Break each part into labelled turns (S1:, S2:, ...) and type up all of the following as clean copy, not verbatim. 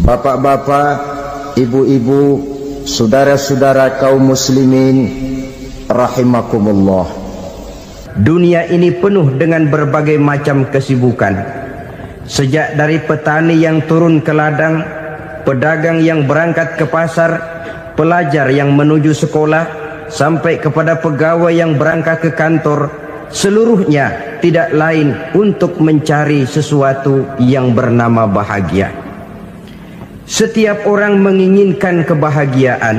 S1: Bapak-bapak, ibu-ibu, saudara-saudara kaum muslimin rahimakumullah.
S2: Dunia ini penuh dengan berbagai macam kesibukan. Sejak dari petani yang turun ke ladang, pedagang yang berangkat ke pasar, pelajar yang menuju sekolah, sampai kepada pegawai yang berangkat ke kantor, seluruhnya tidak lain untuk mencari sesuatu yang bernama bahagia. Setiap orang menginginkan kebahagiaan,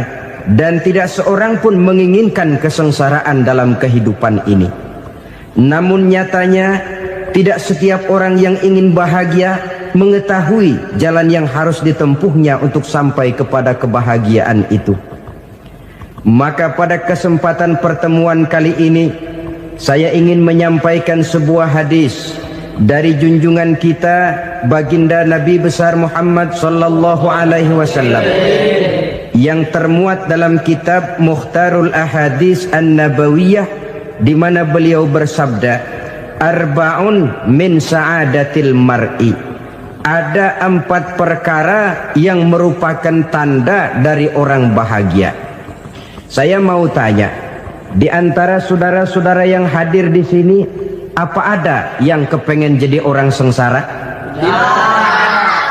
S2: dan tidak seorang pun menginginkan kesengsaraan dalam kehidupan ini. Namun nyatanya tidak setiap orang yang ingin bahagia mengetahui jalan yang harus ditempuhnya untuk sampai kepada kebahagiaan itu. Maka pada kesempatan pertemuan kali ini, saya ingin menyampaikan sebuah hadis dari junjungan kita baginda Nabi besar Muhammad sallallahu alaihi wasallam yang termuat dalam kitab Mukhtarul Ahadits An-Nabawiyah, di mana beliau bersabda, arba'un min sa'adatil mar'i. Ada 4 perkara yang merupakan tanda dari orang bahagia. Saya mau tanya, di antara saudara-saudara yang hadir di sini, apa ada yang kepengen jadi orang sengsara? Ya.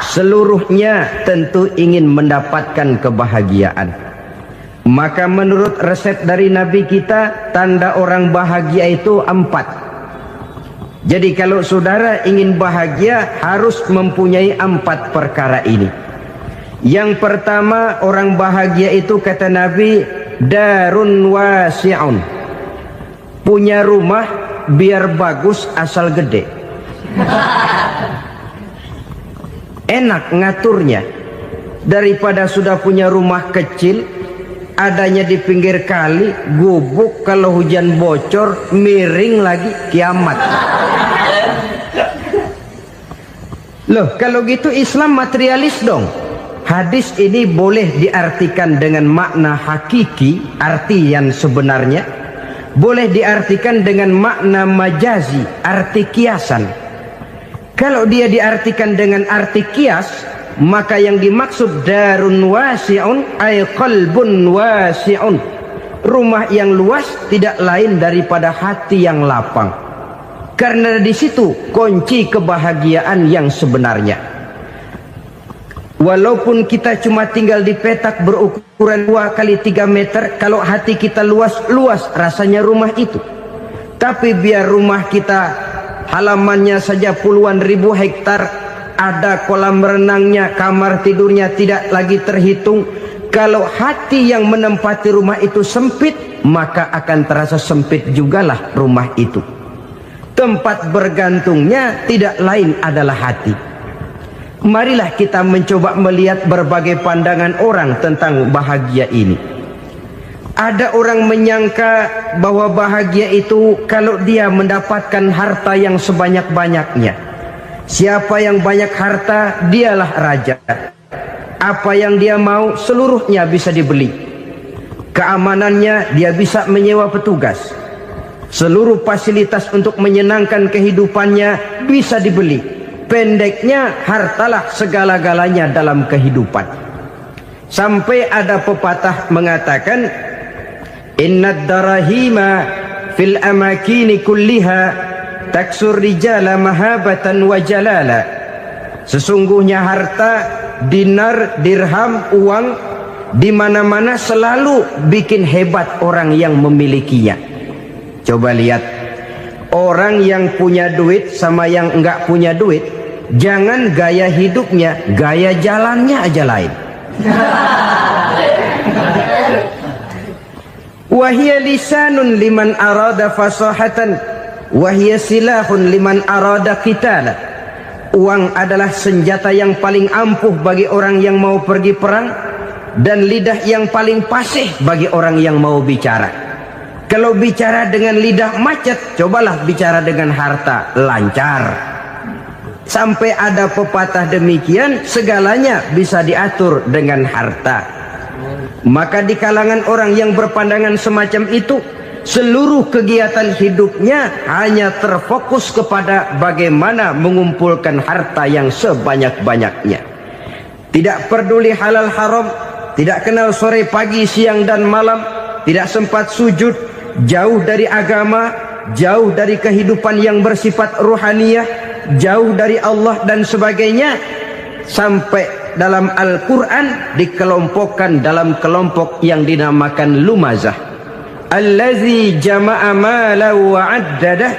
S2: Seluruhnya tentu ingin mendapatkan kebahagiaan. Maka menurut resep dari Nabi kita, tanda orang bahagia itu 4. Jadi kalau saudara ingin bahagia, harus mempunyai 4 perkara ini. Yang pertama, orang bahagia itu kata Nabi, darun wasi'un. Punya rumah biar bagus asal gede. Enak ngaturnya. Daripada sudah punya rumah kecil, adanya di pinggir kali, gubuk, kalau hujan bocor, miring lagi, kiamat. Loh, kalau gitu Islam materialis dong. Hadis ini boleh diartikan dengan makna hakiki, arti yang sebenarnya. Boleh diartikan dengan makna majazi, arti kiasan. Kalau dia diartikan dengan arti kias, maka yang dimaksud darun wasi'un ay qalbun wasi'un. Rumah yang luas tidak lain daripada hati yang lapang. Karena di situ kunci kebahagiaan yang sebenarnya. Walaupun kita cuma tinggal di petak berukuran 2 kali 3 meter, kalau hati kita luas rasanya rumah itu. Tapi biar rumah kita halamannya saja puluhan ribu hektar, ada kolam renangnya, kamar tidurnya tidak lagi terhitung. Kalau hati yang menempati rumah itu sempit, maka akan terasa sempit jugalah rumah itu. Tempat bergantungnya tidak lain adalah hati. Marilah kita mencoba melihat berbagai pandangan orang tentang bahagia ini. Ada orang menyangka bahwa bahagia itu kalau dia mendapatkan harta yang sebanyak-banyaknya. Siapa yang banyak harta, dialah raja. Apa yang dia mau, seluruhnya bisa dibeli. Keamanannya, dia bisa menyewa petugas. Seluruh fasilitas untuk menyenangkan kehidupannya bisa dibeli. Pendeknya, hartalah segala-galanya dalam kehidupan. Sampai ada pepatah mengatakan, innad darahima fil amakini kulliha taksur rijala mahabatan wa jalala. Sesungguhnya harta, dinar, dirham, uang, di mana-mana selalu bikin hebat orang yang memilikinya. Coba lihat, orang yang punya duit sama yang enggak punya duit, jangan gaya hidupnya, gaya jalannya aja lain. Wahia lisanun liman arada fasahatan, wahia silahun liman arada qitala. Uang adalah senjata yang paling ampuh bagi orang yang mau pergi perang, dan lidah yang paling fasih bagi orang yang mau bicara. Kalau bicara dengan lidah macet, cobalah bicara dengan harta, lancar. Sampai ada pepatah demikian, segalanya bisa diatur dengan harta. Maka di kalangan orang yang berpandangan semacam itu, seluruh kegiatan hidupnya hanya terfokus kepada bagaimana mengumpulkan harta yang sebanyak-banyaknya. tidak peduli halal haram, tidak kenal sore pagi siang dan malam, tidak sempat sujud, jauh dari agama, jauh dari kehidupan yang bersifat ruhaniyah, jauh dari Allah dan sebagainya, sampai dalam Al-Quran dikelompokkan dalam kelompok yang dinamakan lumazah. Allazi jama'a malahu wa 'addadah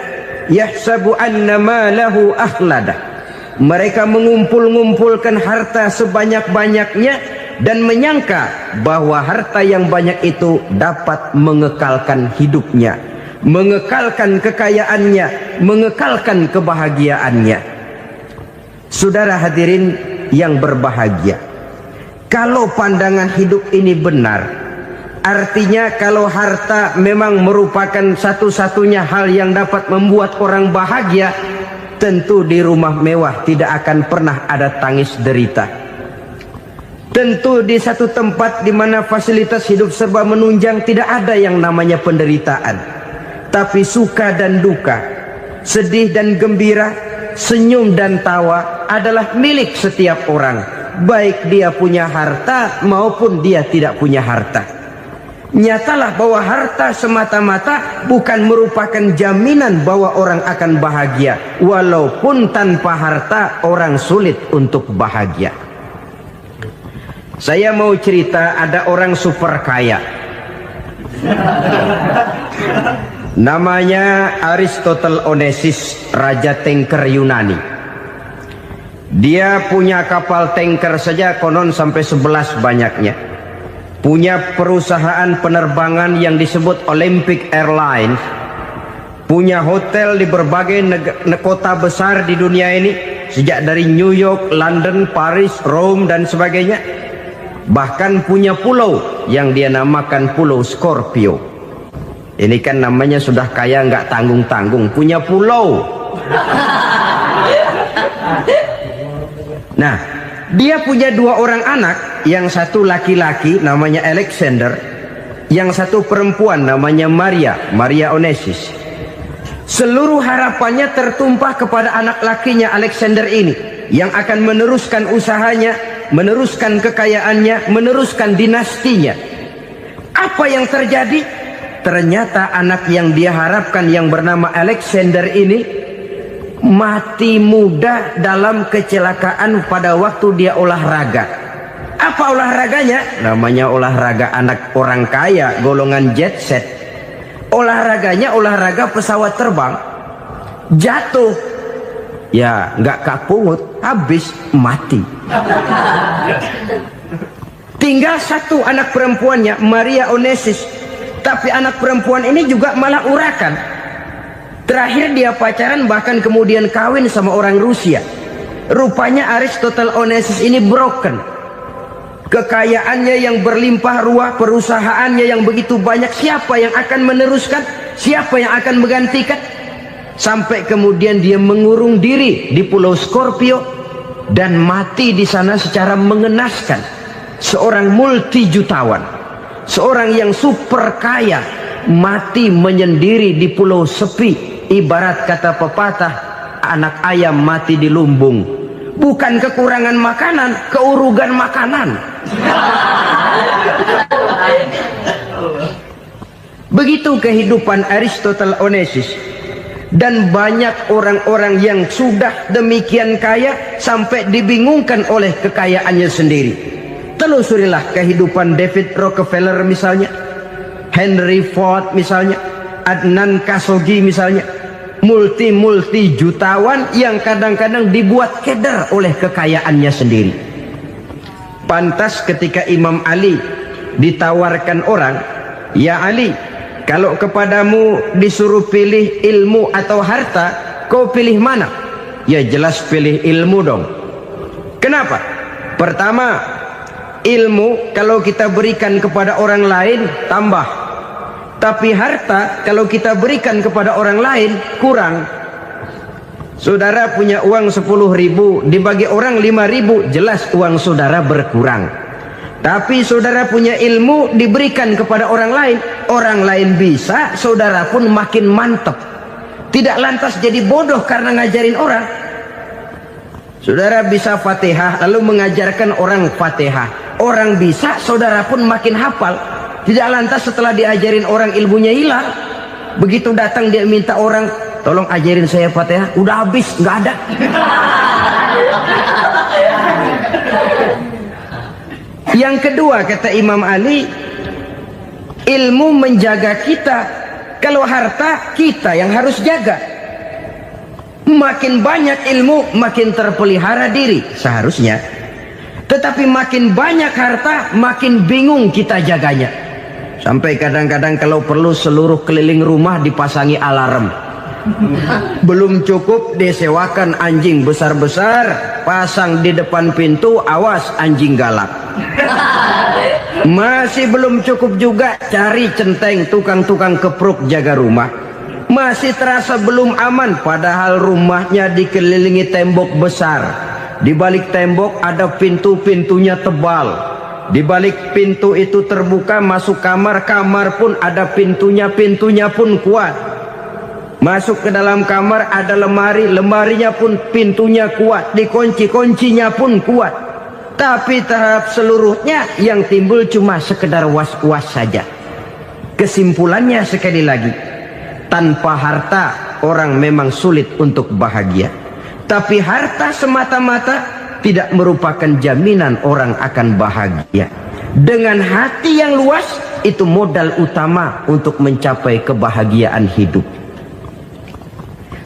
S2: yahsabu anna malahu akhladah. Mereka mengumpul-ngumpulkan harta sebanyak-banyaknya dan menyangka bahwa harta yang banyak itu dapat mengekalkan hidupnya, mengekalkan kekayaannya, mengekalkan kebahagiaannya. Saudara hadirin yang berbahagia, kalau pandangan hidup ini benar, artinya kalau harta memang merupakan satu-satunya hal yang dapat membuat orang bahagia, tentu di rumah mewah tidak akan pernah ada tangis derita. Tentu di satu tempat di mana fasilitas hidup serba menunjang tidak ada yang namanya penderitaan. Tapi suka dan duka, sedih dan gembira, senyum dan tawa adalah milik setiap orang, baik dia punya harta maupun dia tidak punya harta. Nyatalah bahwa harta semata-mata bukan merupakan jaminan bahwa orang akan bahagia, walaupun tanpa harta orang sulit untuk bahagia. Saya mau cerita, ada orang super kaya, namanya Aristotle Onesius, raja tanker Yunani. Dia punya kapal tanker saja konon sampai 11 banyaknya. Punya perusahaan penerbangan yang disebut Olympic Airlines. Punya hotel di berbagai kota besar di dunia ini, sejak dari New York, London, Paris, Rome dan sebagainya. Bahkan punya pulau yang dia namakan Pulau Scorpio. Ini kan namanya sudah kaya nggak tanggung-tanggung, punya pulau. Nah, dia punya 2 orang anak, yang satu laki-laki namanya Alexander, yang satu perempuan namanya Maria Onesius. Seluruh harapannya tertumpah kepada anak lakinya Alexander ini, yang akan meneruskan usahanya, meneruskan kekayaannya, meneruskan dinastinya. Apa yang terjadi? Ternyata anak yang dia harapkan yang bernama Alexander ini mati muda dalam kecelakaan pada waktu dia olahraga. Apa olahraganya? Namanya olahraga anak orang kaya, golongan jet set. Olahraganya olahraga pesawat terbang. Jatuh, ya nggak kapungut, habis mati. Tinggal satu anak perempuannya, Maria Onesius. Tapi anak perempuan ini juga malah urakan. Terakhir dia pacaran, bahkan kemudian kawin sama orang Rusia. Rupanya Aristotle Onesius ini broken. Kekayaannya yang berlimpah ruah, perusahaannya yang begitu banyak, siapa yang akan meneruskan? Siapa yang akan menggantikan? Sampai kemudian dia mengurung diri di Pulau Scorpio dan mati di sana secara mengenaskan. Seorang multi jutawan, seorang yang super kaya, mati menyendiri di pulau sepi. Ibarat kata pepatah, anak ayam mati di lumbung. Bukan kekurangan makanan, keurugan makanan. Begitu kehidupan Aristotle Onesius. Dan banyak orang-orang yang sudah demikian kaya sampai dibingungkan oleh kekayaannya sendiri. Telusurilah kehidupan David Rockefeller misalnya, Henry Ford misalnya, Adnan Khashoggi misalnya. Multi jutawan yang kadang-kadang dibuat keder oleh kekayaannya sendiri. Pantas ketika Imam Ali ditawarkan orang, "Ya Ali, kalau kepadamu disuruh pilih ilmu atau harta, kau pilih mana?" Ya jelas pilih ilmu dong. Kenapa? Pertama, ilmu kalau kita berikan kepada orang lain tambah. Tapi harta kalau kita berikan kepada orang lain kurang. Saudara punya uang 10.000, dibagi orang 5.000, jelas uang saudara berkurang. Tapi saudara punya ilmu, diberikan kepada orang lain bisa, saudara pun makin mantap. Tidak lantas jadi bodoh karena ngajarin orang. Saudara bisa Fatihah lalu mengajarkan orang Fatihah. Orang bisa, saudara pun makin hafal. Tidak lantas setelah diajarin orang ilmunya hilang. Begitu datang dia minta orang, tolong ajarin saya Fatihah. Udah habis, nggak ada. Yang kedua kata Imam Ali, ilmu menjaga kita. Kalau harta, kita yang harus jaga. Makin banyak ilmu, makin terpelihara diri seharusnya. Tetapi makin banyak harta, makin bingung kita jaganya. Sampai kadang-kadang kalau perlu seluruh keliling rumah dipasangi alarm. Belum cukup disewakan anjing besar-besar, pasang di depan pintu, awas anjing galak. Masih belum cukup juga, cari centeng tukang-tukang kepruk jaga rumah. Masih terasa belum aman, padahal rumahnya dikelilingi tembok besar. Di balik tembok ada pintu-pintunya tebal. Di balik pintu itu terbuka masuk kamar, kamar pun ada pintunya, pintunya pun kuat. Masuk ke dalam kamar ada lemari, lemarinya pun pintunya kuat, dikunci, kuncinya pun kuat. Tapi terhadap seluruhnya yang timbul cuma sekedar was-was saja. Kesimpulannya sekali lagi, tanpa harta orang memang sulit untuk bahagia. Tapi harta semata-mata tidak merupakan jaminan orang akan bahagia. Dengan hati yang luas, itu modal utama untuk mencapai kebahagiaan hidup.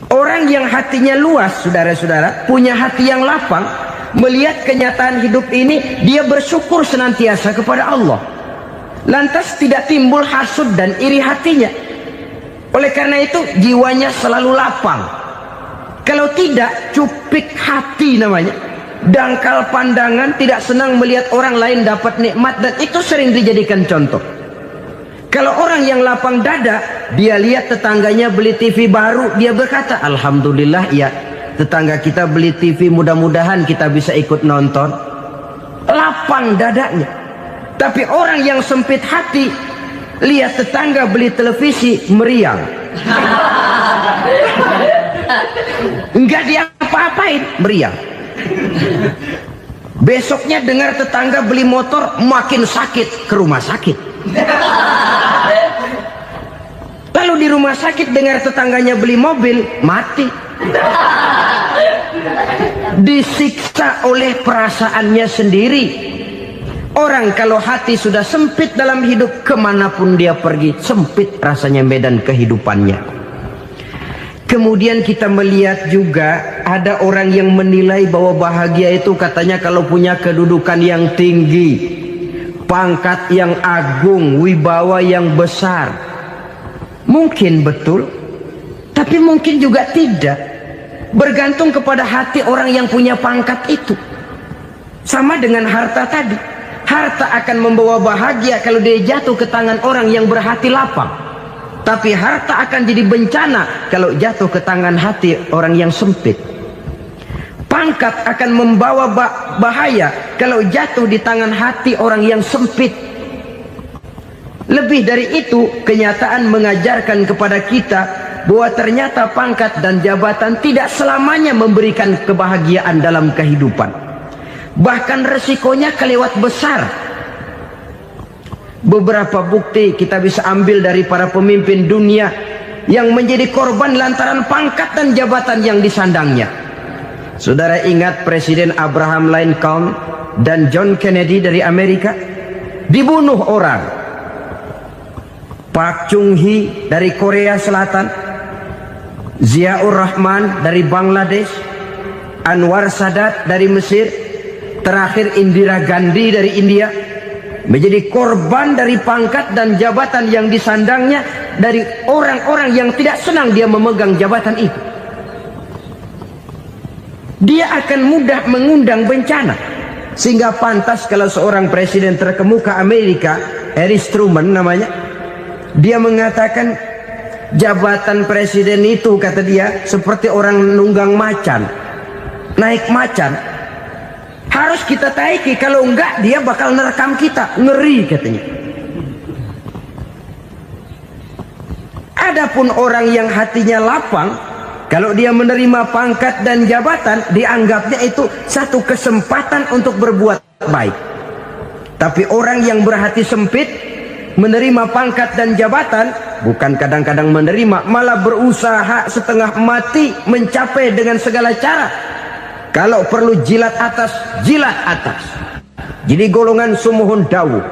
S2: Orang yang hatinya luas, saudara-saudara, punya hati yang lapang, melihat kenyataan hidup ini, dia bersyukur senantiasa kepada Allah. Lantas tidak timbul hasud dan iri hatinya. Oleh karena itu jiwanya selalu lapang. Kalau tidak, cupik hati namanya. Dangkal pandangan, tidak senang melihat orang lain dapat nikmat, dan itu sering dijadikan contoh. Kalau orang yang lapang dada, dia lihat tetangganya beli TV baru, dia berkata, alhamdulillah ya, tetangga kita beli TV, mudah-mudahan kita bisa ikut nonton. Lapang dadanya. Tapi orang yang sempit hati, lihat tetangga beli televisi, meriang. Enggak dia apa-apain, meriang. Besoknya dengar tetangga beli motor, makin sakit, ke rumah sakit. Lalu di rumah sakit dengar tetangganya beli mobil, mati. Disiksa oleh perasaannya sendiri. Orang kalau hati sudah sempit dalam hidup, kemanapun dia pergi, sempit rasanya medan kehidupannya. Kemudian kita melihat juga ada orang yang menilai bahwa bahagia itu katanya kalau punya kedudukan yang tinggi, pangkat yang agung, wibawa yang besar. Mungkin betul, tapi mungkin juga tidak. Bergantung kepada hati orang yang punya pangkat itu. Sama dengan harta tadi. Harta akan membawa bahagia kalau dia jatuh ke tangan orang yang berhati lapang. Tapi harta akan jadi bencana kalau jatuh ke tangan hati orang yang sempit. Pangkat akan membawa bahaya kalau jatuh di tangan hati orang yang sempit. Lebih dari itu, kenyataan mengajarkan kepada kita bahwa ternyata pangkat dan jabatan tidak selamanya memberikan kebahagiaan dalam kehidupan. Bahkan resikonya kelewat besar. Beberapa bukti kita bisa ambil dari para pemimpin dunia yang menjadi korban lantaran pangkat dan jabatan yang disandangnya. Saudara ingat Presiden Abraham Lincoln dan John Kennedy dari Amerika? Dibunuh orang. Park Chung-hee dari Korea Selatan, Ziaur Rahman dari Bangladesh, Anwar Sadat dari Mesir, terakhir Indira Gandhi dari India, menjadi korban dari pangkat dan jabatan yang disandangnya dari orang-orang yang tidak senang dia memegang jabatan itu. Dia akan mudah mengundang bencana. Sehingga pantas kalau seorang presiden terkemuka Amerika, Harry Truman namanya, dia mengatakan jabatan presiden itu, kata dia, seperti orang nunggang macan, naik macan. Harus kita taiki, kalau enggak dia bakal nerekam kita, ngeri katanya. Adapun orang yang hatinya lapang, Kalau dia menerima pangkat dan jabatan, dianggapnya itu satu kesempatan untuk berbuat baik. Tapi orang yang berhati sempit, menerima pangkat dan jabatan, bukan kadang-kadang menerima, malah berusaha setengah mati mencapai dengan segala cara. Kalau perlu jilat atas, jilat atas. Jadi golongan sumuhun dawu.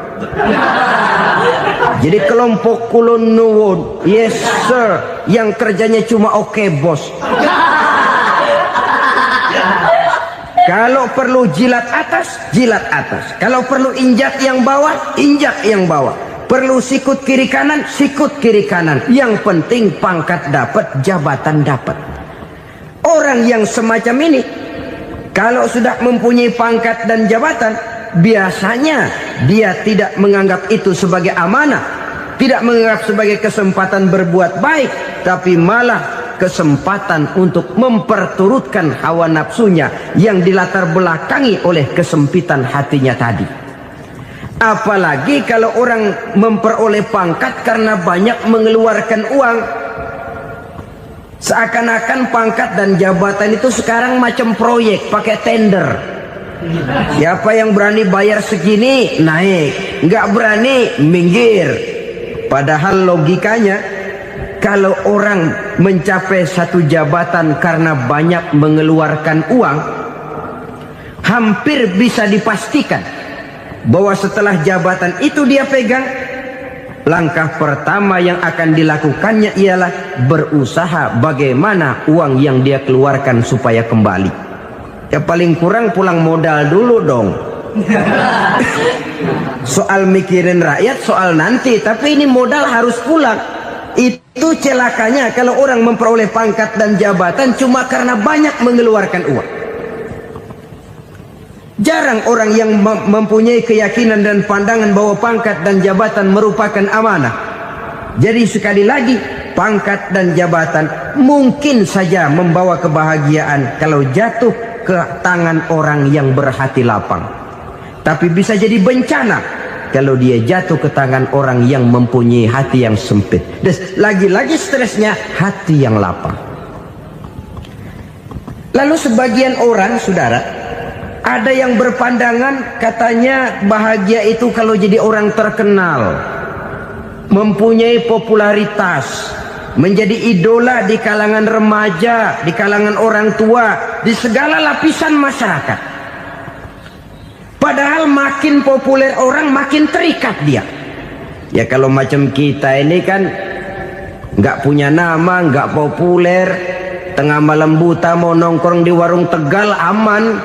S2: Jadi kelompok kulon nuwun, yes sir, yang kerjanya cuma oke bos. Kalau perlu jilat atas, jilat atas. Kalau perlu injak yang bawah, injak yang bawah. Perlu sikut kiri kanan, sikut kiri kanan. Yang penting pangkat dapat, jabatan dapat. Orang yang semacam ini, kalau sudah mempunyai pangkat dan jabatan, biasanya dia tidak menganggap itu sebagai amanah, tidak menganggap sebagai kesempatan berbuat baik, tapi malah kesempatan untuk memperturutkan hawa nafsunya yang dilatar belakangi oleh kesempitan hatinya tadi. Apalagi kalau orang memperoleh pangkat karena banyak mengeluarkan uang. Seakan-akan pangkat dan jabatan itu sekarang macam proyek, pakai tender. Siapa yang berani bayar segini, naik. Nggak berani, minggir. Padahal logikanya, kalau orang mencapai satu jabatan karena banyak mengeluarkan uang, hampir bisa dipastikan bahwa setelah jabatan itu dia pegang, langkah pertama yang akan dilakukannya ialah berusaha bagaimana uang yang dia keluarkan supaya kembali. Ya paling kurang pulang modal dulu dong. Soal mikirin rakyat soal nanti, tapi ini modal harus pulang. Itu celakanya kalau orang memperoleh pangkat dan jabatan cuma karena banyak mengeluarkan uang. Jarang orang yang mempunyai keyakinan dan pandangan bahwa pangkat dan jabatan merupakan amanah. Jadi sekali lagi, pangkat dan jabatan mungkin saja membawa kebahagiaan kalau jatuh ke tangan orang yang berhati lapang. Tapi bisa jadi bencana kalau dia jatuh ke tangan orang yang mempunyai hati yang sempit. Dan lagi-lagi stresnya hati yang lapang. Lalu sebagian orang, saudara, ada yang berpandangan katanya bahagia itu kalau jadi orang terkenal, mempunyai popularitas, menjadi idola di kalangan remaja, di kalangan orang tua, di segala lapisan masyarakat. Padahal makin populer orang makin terikat dia. Ya kalau macam kita ini kan nggak punya nama, nggak populer, tengah malam buta mau nongkrong di warung Tegal aman.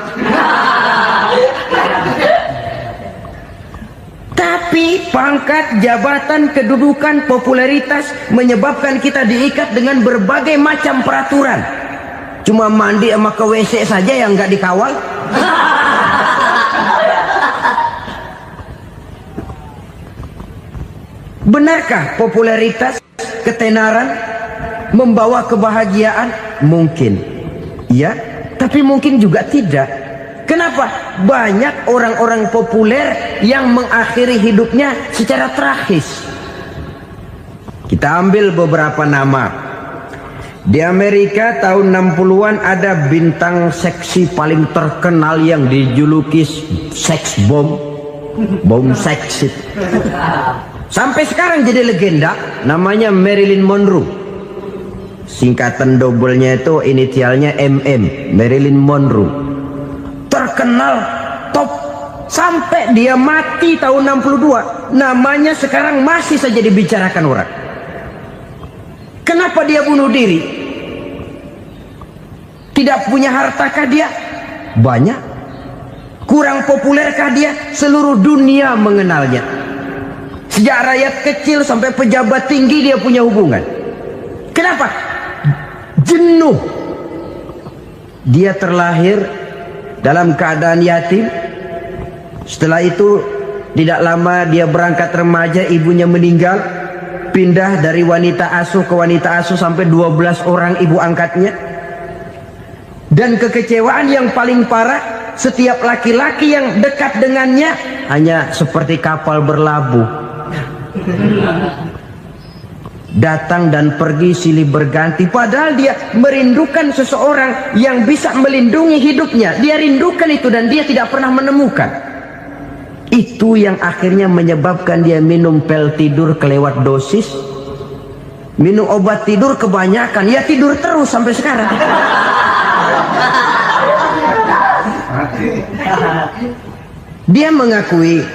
S2: Tapi pangkat, jabatan, kedudukan, popularitas menyebabkan kita diikat dengan berbagai macam peraturan. Cuma mandi sama ke WC saja yang nggak dikawal. Benarkah popularitas, ketenaran membawa kebahagiaan? Mungkin. Ya, tapi mungkin juga tidak. Kenapa? Banyak orang-orang populer yang mengakhiri hidupnya secara tragis. Kita ambil beberapa nama. Di Amerika tahun 60-an ada bintang seksi paling terkenal yang dijuluki sex bomb. Bom seks. Sampai sekarang jadi legenda, namanya Marilyn Monroe. Singkatan double-nya itu inisialnya MM, Marilyn Monroe. Terkenal, top, sampai dia mati tahun 62. Namanya sekarang masih saja dibicarakan orang. Kenapa dia bunuh diri? Tidak punya hartakah dia? Banyak. Kurang populerkah dia? Seluruh dunia mengenalnya. Sejak rakyat kecil sampai pejabat tinggi dia punya hubungan. Kenapa? Jenuh. Dia terlahir dalam keadaan yatim. Setelah itu tidak lama dia berangkat remaja, ibunya meninggal. Pindah dari wanita asuh ke wanita asuh sampai 12 orang ibu angkatnya. Dan kekecewaan yang paling parah, setiap laki-laki yang dekat dengannya hanya seperti kapal berlabuh. datang dan pergi silih berganti, padahal dia merindukan seseorang yang bisa melindungi hidupnya. Dia rindukan itu dan dia tidak pernah menemukan. Itu yang akhirnya menyebabkan dia minum pil tidur kelewat dosis, minum obat tidur kebanyakan, ya tidur terus sampai sekarang. Dia mengakui,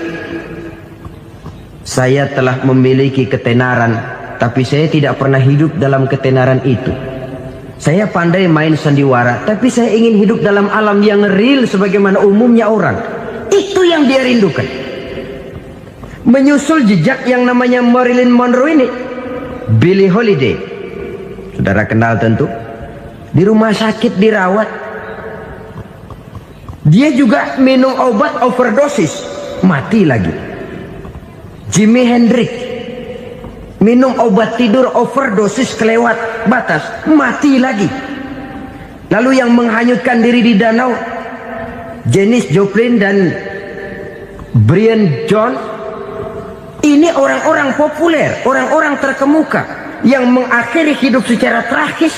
S2: saya telah memiliki ketenaran, tapi saya tidak pernah hidup dalam ketenaran itu. Saya pandai main sandiwara, tapi saya ingin hidup dalam alam yang real sebagaimana umumnya orang. Itu yang dia rindukan. Menyusul jejak yang namanya Marilyn Monroe ini, Billie Holiday, saudara kenal tentu. Di rumah sakit dirawat, dia juga minum obat overdosis, mati lagi. Jimi Hendrix minum obat tidur overdosis kelewat batas, mati lagi. Lalu yang menghanyutkan diri di danau, Janis Joplin dan Brian Jones. Ini orang-orang populer, orang-orang terkemuka yang mengakhiri hidup secara tragis,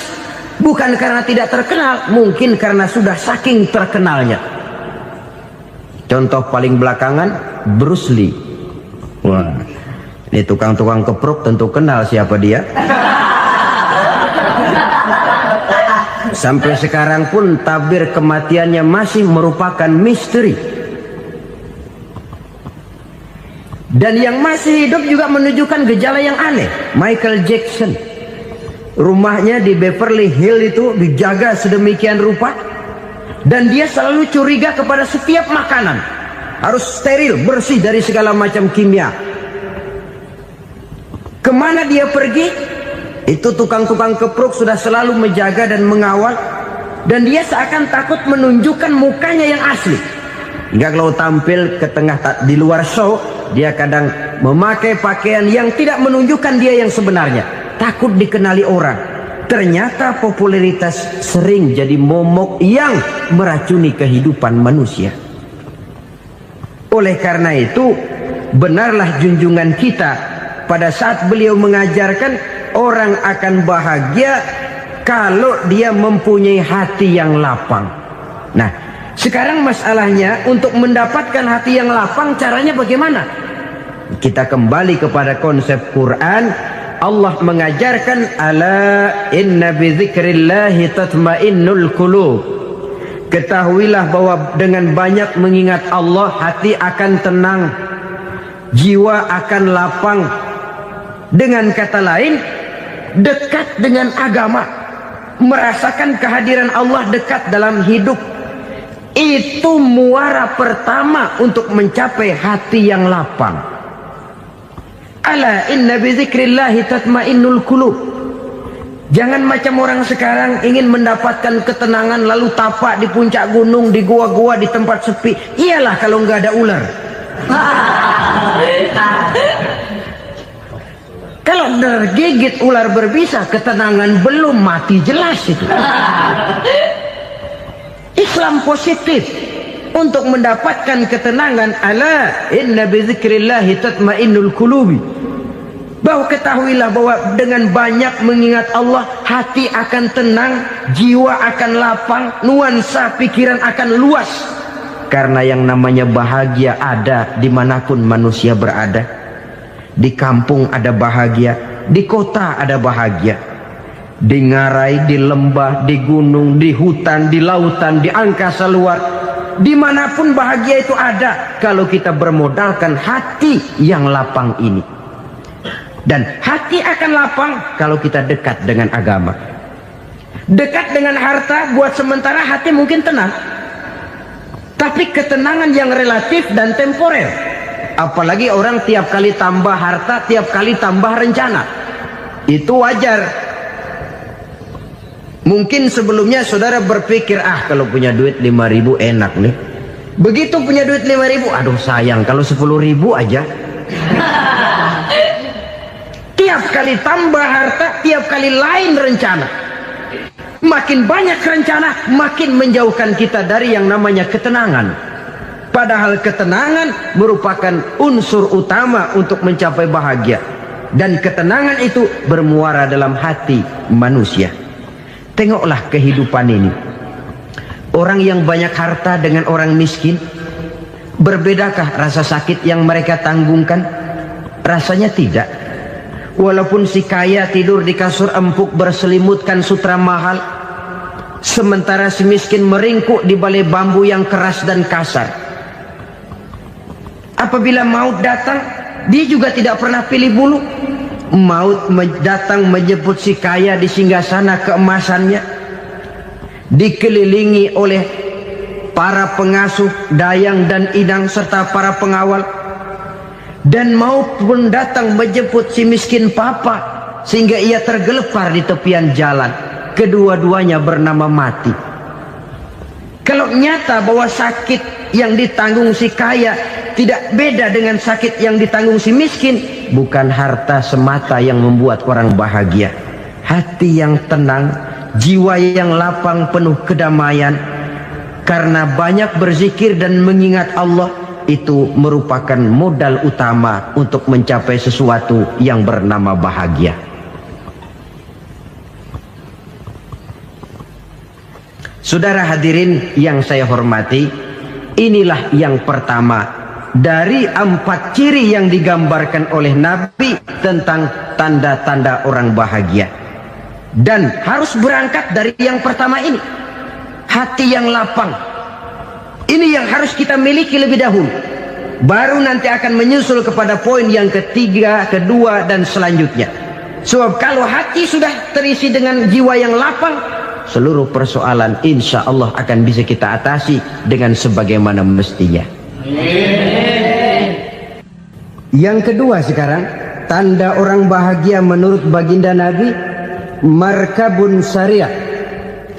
S2: bukan karena tidak terkenal, mungkin karena sudah saking terkenalnya. Contoh paling belakangan, Bruce Lee. Wah, ini tukang-tukang keprok tentu kenal siapa dia. Sampai sekarang pun tabir kematiannya masih merupakan misteri. Dan yang masih hidup juga menunjukkan gejala yang aneh. Michael Jackson, rumahnya di Beverly Hills itu dijaga sedemikian rupa, dan dia selalu curiga kepada setiap makanan harus steril, bersih dari segala macam kimia. Kemana dia pergi, itu tukang-tukang keprok sudah selalu menjaga dan mengawal, dan dia seakan takut menunjukkan mukanya yang asli. Hingga kalau tampil ke tengah di luar show, dia kadang memakai pakaian yang tidak menunjukkan dia yang sebenarnya, takut dikenali orang. Ternyata popularitas sering jadi momok yang meracuni kehidupan manusia. Oleh karena itu, benarlah junjungan kita pada saat beliau mengajarkan orang akan bahagia kalau dia mempunyai hati yang lapang. Nah, sekarang masalahnya untuk mendapatkan hati yang lapang, caranya bagaimana? Kita kembali kepada konsep Quran. Allah mengajarkan, ala inna bizikrillahi tatmainnul qulub. Ketahuilah bahwa dengan banyak mengingat Allah, hati akan tenang, jiwa akan lapang. Dengan kata lain, dekat dengan agama, merasakan kehadiran Allah dekat dalam hidup. Itu muara pertama untuk mencapai hati yang lapang. Ala inna bizikrillahi tatmainnul qulub. Jangan macam orang sekarang ingin mendapatkan ketenangan lalu tapak di puncak gunung, di gua-gua, di tempat sepi. Iyalah kalau nggak ada ular. Kalau tergigit ular berbisa, ketenangan belum, mati jelas itu. Islam positif untuk mendapatkan ketenangan. Ala inna bizikrillahi tatmainnul qulubi. Bahwa ketahuilah bahwa dengan banyak mengingat Allah, hati akan tenang, jiwa akan lapang, nuansa pikiran akan luas. Karena yang namanya bahagia ada dimanapun manusia berada. Di kampung ada bahagia, di kota ada bahagia, di ngarai, di lembah, di gunung, di hutan, di lautan, di angkasa luar, dimanapun bahagia itu ada kalau kita bermodalkan hati yang lapang ini. Dan hati akan lapang kalau kita dekat dengan agama. Dekat dengan harta buat sementara hati mungkin tenang, tapi ketenangan yang relatif dan temporer. Apalagi orang tiap kali tambah harta, tiap kali tambah rencana. Itu wajar. Mungkin sebelumnya saudara berpikir, kalau punya duit 5.000 enak nih. Begitu punya duit 5.000, aduh sayang kalau 10.000 aja. Tiap kali tambah harta, tiap kali lain rencana. Makin banyak rencana, makin menjauhkan kita dari yang namanya ketenangan. Padahal ketenangan merupakan unsur utama untuk mencapai bahagia. dan ketenangan itu bermuara dalam hati manusia. Tengoklah kehidupan ini. Orang yang banyak harta dengan orang miskin, berbedakah rasa sakit yang mereka tanggungkan? Rasanya tidak. Walaupun si kaya tidur di kasur empuk berselimutkan sutra mahal, sementara si miskin meringkuk di balai bambu yang keras dan kasar. Apabila maut datang, dia juga tidak pernah pilih bulu. Maut datang menjemput si kaya di singgasana keemasannya, dikelilingi oleh para pengasuh, dayang dan idang serta para pengawal. Dan maut pun datang menjemput si miskin papa, sehingga ia tergelepar di tepian jalan. Kedua-duanya bernama mati. Kalau nyata bahwa sakit yang ditanggung si kaya tidak beda dengan sakit yang ditanggung si miskin, bukan harta semata yang membuat orang bahagia. Hati yang tenang, jiwa yang lapang penuh kedamaian, karena banyak berzikir dan mengingat Allah, itu merupakan modal utama untuk mencapai sesuatu yang bernama bahagia. Saudara hadirin yang saya hormati, inilah yang pertama dari 4 ciri yang digambarkan oleh Nabi tentang tanda-tanda orang bahagia. Dan harus berangkat dari yang pertama ini, hati yang lapang. Ini yang harus kita miliki lebih dahulu. Baru nanti akan menyusul kepada poin yang ketiga, kedua, dan selanjutnya. Sebab kalau hati sudah terisi dengan jiwa yang lapang, seluruh persoalan insya Allah akan bisa kita atasi dengan sebagaimana mestinya. Yang kedua sekarang, tanda orang bahagia menurut baginda Nabi, markabun syariah.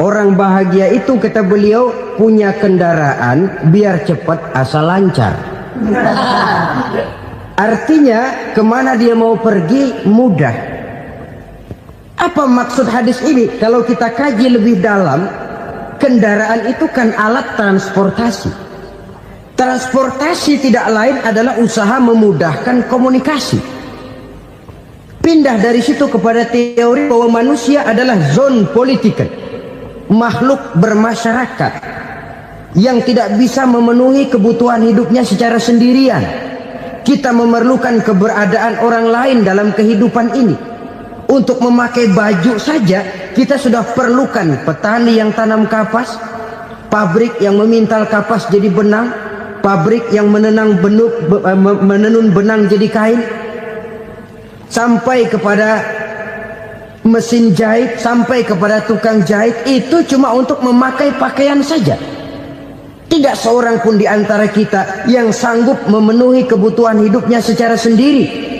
S2: Orang bahagia itu, kata beliau, punya kendaraan biar cepat asal lancar. Artinya kemana dia mau pergi mudah. Apa maksud hadis ini? Kalau kita kaji lebih dalam, kendaraan itu kan alat transportasi. Transportasi tidak lain adalah usaha memudahkan komunikasi. Pindah dari situ kepada teori bahwa manusia adalah zon political, makhluk bermasyarakat yang tidak bisa memenuhi kebutuhan hidupnya secara sendirian. Kita memerlukan keberadaan orang lain dalam kehidupan ini. Untuk memakai baju saja kita sudah perlukan petani yang tanam kapas, pabrik yang memintal kapas jadi benang, pabrik yang menenun benang jadi kain, sampai kepada mesin jahit, sampai kepada tukang jahit. Itu cuma untuk memakai pakaian saja. Tidak seorang pun di antara kita yang sanggup memenuhi kebutuhan hidupnya secara sendiri.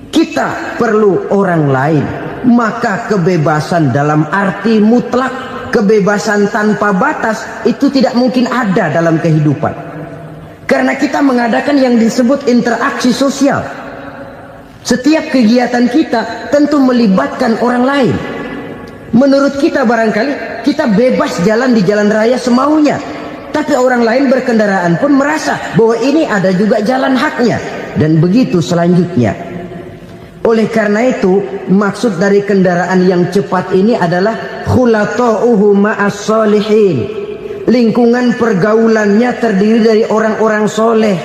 S2: Kita perlu orang lain. Maka kebebasan dalam arti mutlak, kebebasan tanpa batas, itu tidak mungkin ada dalam kehidupan. Karena kita mengadakan yang disebut interaksi sosial. Setiap kegiatan kita tentu melibatkan orang lain. Menurut kita barangkali kita bebas jalan di jalan raya semaunya, tapi orang lain berkendaraan pun merasa bahwa ini ada juga jalan haknya, dan begitu selanjutnya. Oleh karena itu, maksud dari kendaraan yang cepat ini adalah khulata'uhu ma'as solihin. Lingkungan pergaulannya terdiri dari orang-orang soleh.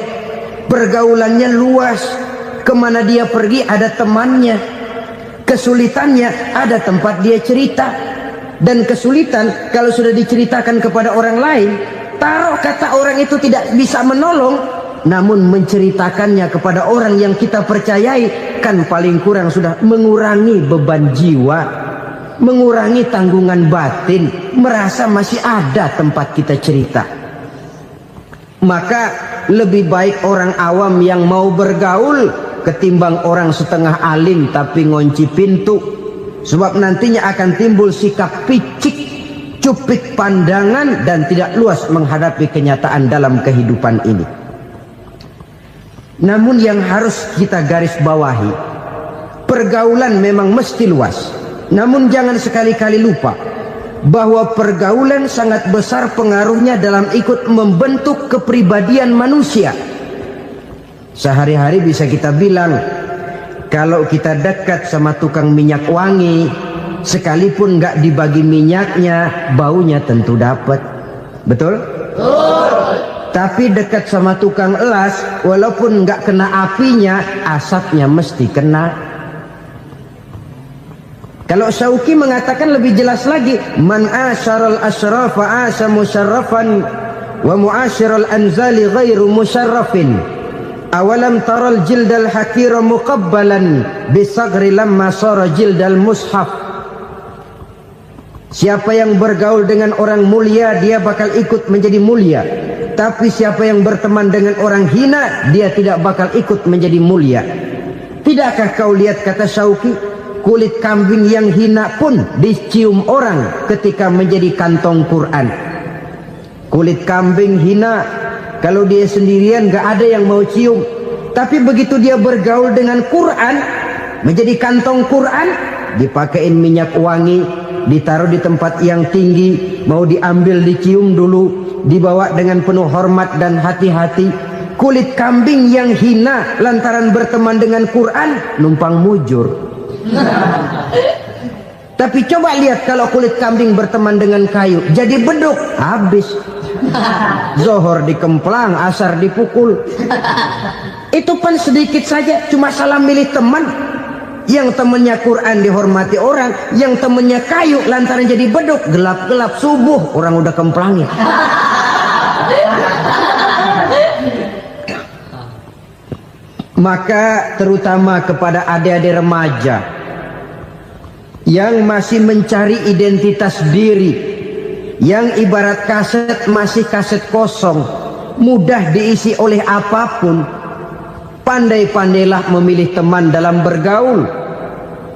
S2: Pergaulannya luas. Kemana dia pergi ada temannya. Kesulitannya ada tempat dia cerita. Dan kesulitan kalau sudah diceritakan kepada orang lain, taruh kata orang itu tidak bisa menolong, namun menceritakannya kepada orang yang kita percayai, kan paling kurang sudah mengurangi beban jiwa, mengurangi tanggungan batin, merasa masih ada tempat kita cerita. Maka lebih baik orang awam yang mau bergaul ketimbang orang setengah alim tapi ngunci pintu. Sebab nantinya akan timbul sikap picik, cupik pandangan, dan tidak luas menghadapi kenyataan dalam kehidupan ini. Namun yang harus kita garis bawahi, pergaulan memang mesti luas. Namun jangan sekali-kali lupa bahwa pergaulan sangat besar pengaruhnya dalam ikut membentuk kepribadian manusia. Sehari-hari bisa kita bilang Kalau kita dekat sama tukang minyak wangi, sekalipun nggak dibagi minyaknya, baunya tentu dapat. Betul? Tapi dekat sama tukang elas, walaupun nggak kena apinya, asapnya mesti kena. Kalau Syauqi mengatakan lebih jelas lagi, man asyaral asyrafa asya musyarrafan wa muasyiral anzali ghairu musyarrafin. Awalam taral jildal hakira muqabbalan bisagri lamma sara jildal mushaf. Siapa yang bergaul dengan orang mulia, dia bakal ikut menjadi mulia. Tapi siapa yang berteman dengan orang hina, dia tidak bakal ikut menjadi mulia. Tidakkah kau lihat, kata Syauqi, kulit kambing yang hina pun dicium orang ketika menjadi kantong Quran. Kulit kambing hina, kalau dia sendirian gak ada yang mau cium. Tapi begitu dia bergaul dengan Quran, menjadi kantong Quran, dipakein minyak wangi, ditaruh di tempat yang tinggi, mau diambil dicium dulu, dibawa dengan penuh hormat dan hati-hati. Kulit kambing yang hina lantaran berteman dengan Quran, numpang mujur. Tapi coba lihat kalau kulit kambing berteman dengan kayu, jadi beduk, habis. Zohor dikemplang, asar dipukul. Itu pun sedikit saja, cuma salah milih teman. Yang temannya Quran dihormati orang, yang temannya kayu lantaran jadi beduk, gelap-gelap subuh orang udah kemplangnya. Maka terutama kepada adik-adik remaja yang masih mencari identitas diri, yang ibarat kaset masih kaset kosong, mudah diisi oleh apapun, pandai-pandailah memilih teman dalam bergaul.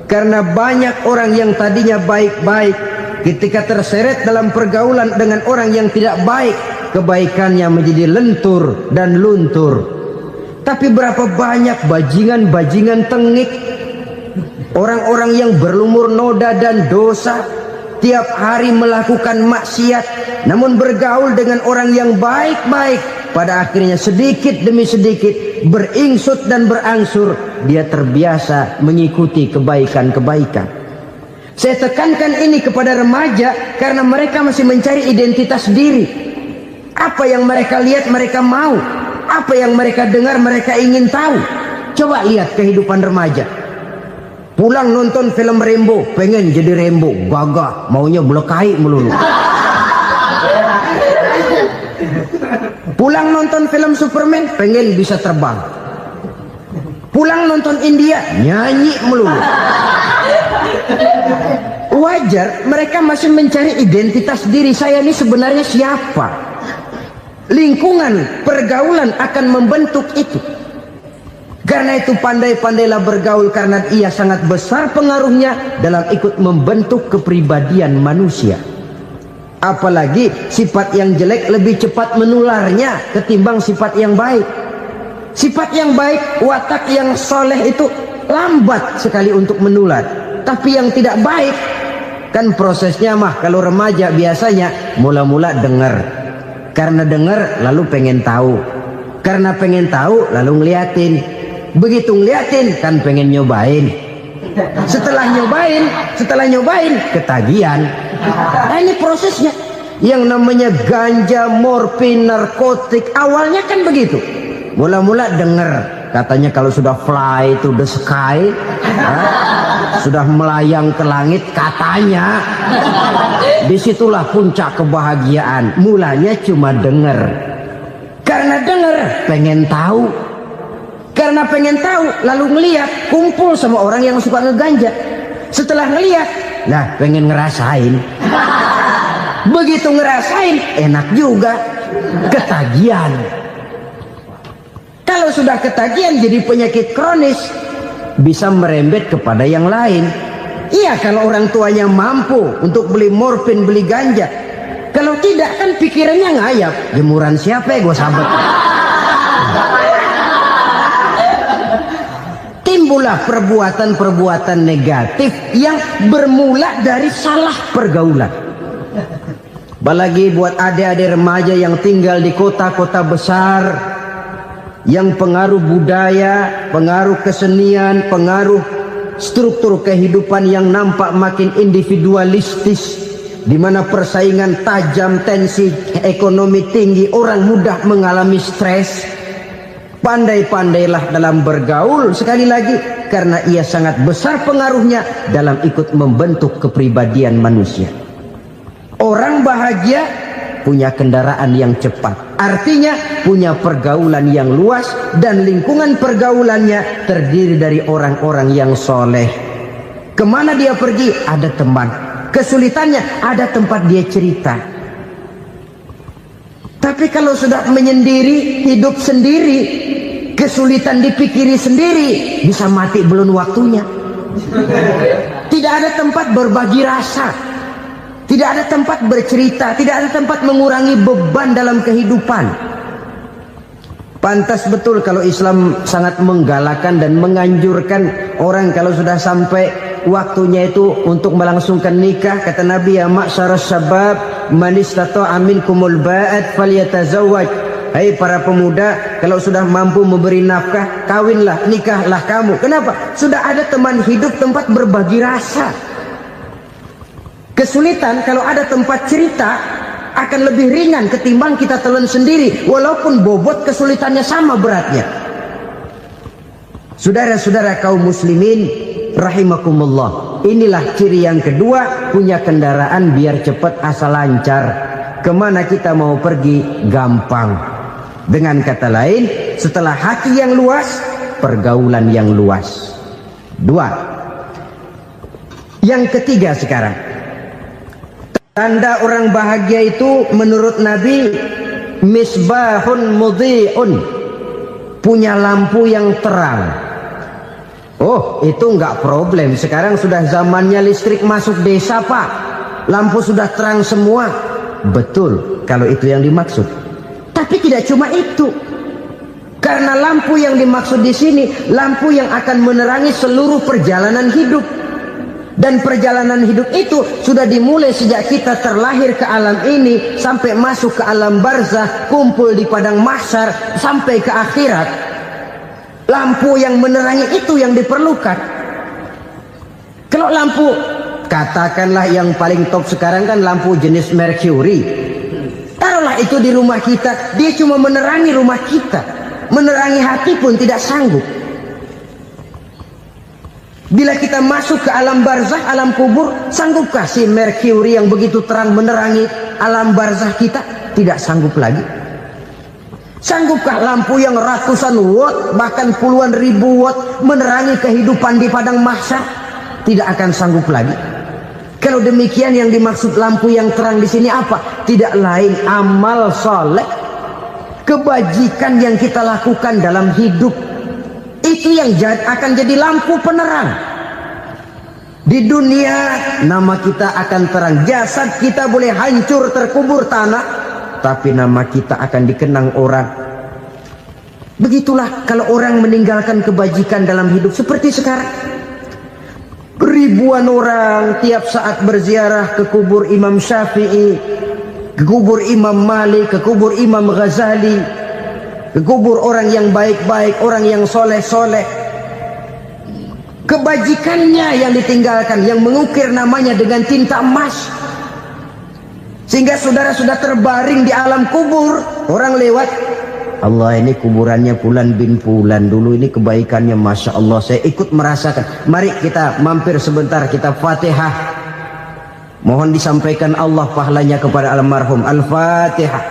S2: Karena banyak orang yang tadinya baik-baik, ketika terseret dalam pergaulan dengan orang yang tidak baik, kebaikannya menjadi lentur dan luntur. Tapi berapa banyak bajingan-bajingan tengik, orang-orang yang berlumur noda dan dosa, tiap hari melakukan maksiat, namun bergaul dengan orang yang baik-baik, pada akhirnya sedikit demi sedikit beringsut dan berangsur dia terbiasa mengikuti kebaikan-kebaikan. Saya tekankan ini kepada remaja karena mereka masih mencari identitas diri. Apa yang mereka lihat mereka mau, apa yang mereka dengar mereka ingin tahu. Coba lihat kehidupan remaja. Pulang nonton film Rambo, pengen jadi Rambo, gagah, maunya melekai melulu. Pulang nonton film Superman, pengen bisa terbang. Pulang nonton India, nyanyi melulu. Wajar, mereka masih mencari identitas diri. Saya ini sebenarnya siapa? Lingkungan, pergaulan akan membentuk itu. Karena itu pandai-pandailah bergaul, karena ia sangat besar pengaruhnya dalam ikut membentuk kepribadian manusia. Apalagi sifat yang jelek lebih cepat menularnya ketimbang sifat yang baik. Sifat yang baik, watak yang soleh itu lambat sekali untuk menular. Tapi yang tidak baik, kan prosesnya mah kalau remaja biasanya mula-mula dengar. Karena dengar lalu pengen tahu. Karena pengen tahu lalu ngeliatin. Begitu ngeliatin kan pengen nyobain. Setelah nyobain ketagihan. Nah, ini prosesnya. Yang namanya ganja, morfin, narkotik, awalnya kan begitu. Mula-mula dengar, katanya kalau sudah fly to the sky, sudah melayang ke langit, katanya disitulah puncak kebahagiaan. Mulanya cuma dengar. Karena dengar pengen tahu. Karena pengen tahu lalu ngeliat, kumpul sama orang yang suka ngeganja. Setelah ngeliat, nah pengen ngerasain. Begitu ngerasain, enak juga, ketagihan. Kalau sudah ketagihan jadi penyakit kronis, bisa merembet kepada yang lain. Iya, kalau orang tuanya mampu untuk beli morfin, beli ganja. Kalau tidak kan pikirannya ngayap, jemuran siapa ya gue sabet. Timbullah perbuatan-perbuatan negatif yang bermula dari salah pergaulan. Apalagi buat adik-adik remaja yang tinggal di kota-kota besar, yang pengaruh budaya, pengaruh kesenian, pengaruh struktur kehidupan yang nampak makin individualistis, di mana persaingan tajam, tensi ekonomi tinggi, orang mudah mengalami stres. Pandai-pandailah dalam bergaul, sekali lagi, karena ia sangat besar pengaruhnya dalam ikut membentuk kepribadian manusia. Orang bahagia punya kendaraan yang cepat, artinya punya pergaulan yang luas, dan lingkungan pergaulannya terdiri dari orang-orang yang soleh. Kemana dia pergi, ada teman. Kesulitannya, ada tempat dia cerita. Tapi kalau sudah menyendiri, hidup sendiri, kesulitan dipikiri sendiri, bisa mati belum waktunya. Tidak ada tempat berbagi rasa, tidak ada tempat bercerita, tidak ada tempat mengurangi beban dalam kehidupan. Pantas betul kalau Islam sangat menggalakkan dan menganjurkan orang kalau sudah sampai waktunya itu untuk melangsungkan nikah. Kata Nabi, ya ma'syaras syabab man istata'a minkumul ba'at falyatazawwaj. Hai para pemuda, kalau sudah mampu memberi nafkah, kawinlah, nikahlah kamu. Kenapa? Sudah ada teman hidup, tempat berbagi rasa. Kesulitan kalau ada tempat cerita akan lebih ringan ketimbang kita telan sendiri, walaupun bobot kesulitannya sama beratnya. Saudara-saudara kaum muslimin rahimakumullah, inilah ciri yang kedua, punya kendaraan biar cepat asal lancar. Kemana kita mau pergi gampang. Dengan kata lain, setelah hati yang luas, pergaulan yang luas. Dua. Yang ketiga sekarang, tanda orang bahagia itu menurut Nabi, misbahun mudhi'un, punya lampu yang terang. Oh, itu enggak problem. Sekarang sudah zamannya listrik masuk desa, Pak. Lampu sudah terang semua. Betul, kalau itu yang dimaksud. Tapi tidak cuma itu. Karena lampu yang dimaksud di sini, lampu yang akan menerangi seluruh perjalanan hidup. Dan perjalanan hidup itu sudah dimulai sejak kita terlahir ke alam ini, sampai masuk ke alam barzah, kumpul di padang mahsyar, sampai ke akhirat. Lampu yang menerangi itu yang diperlukan. Kalau lampu, katakanlah yang paling top sekarang kan lampu jenis Mercury. Taruhlah itu di rumah kita, dia cuma menerangi rumah kita, menerangi hati pun tidak sanggup. Bila kita masuk ke alam barzah, alam kubur, sanggupkah si Mercury yang begitu terang menerangi alam barzah kita? Tidak sanggup lagi. Sanggupkah lampu yang ratusan watt, bahkan puluhan ribu watt menerangi kehidupan di padang mahsyar? Tidak akan sanggup lagi. Kalau demikian, yang dimaksud lampu yang terang di sini apa? Tidak lain amal soleh, kebajikan yang kita lakukan dalam hidup. Itu yang akan jadi lampu penerang. Di dunia nama kita akan terang, jasad kita boleh hancur terkubur tanah, tapi nama kita akan dikenang orang. Begitulah kalau orang meninggalkan kebajikan dalam hidup seperti sekarang. Ribuan orang tiap saat berziarah ke kubur Imam Syafi'i, ke kubur Imam Malik, ke kubur Imam Ghazali, ke kubur orang yang baik-baik, orang yang soleh-soleh. Kebajikannya yang ditinggalkan, yang mengukir namanya dengan tinta emas. Sehingga saudara sudah terbaring di alam kubur, orang lewat, Allah, ini kuburannya Fulan bin Fulan, dulu ini kebaikannya Masya Allah, saya ikut merasakan. Mari kita mampir sebentar, kita Fatihah. Mohon disampaikan Allah pahalanya kepada almarhum. Al-Fatihah.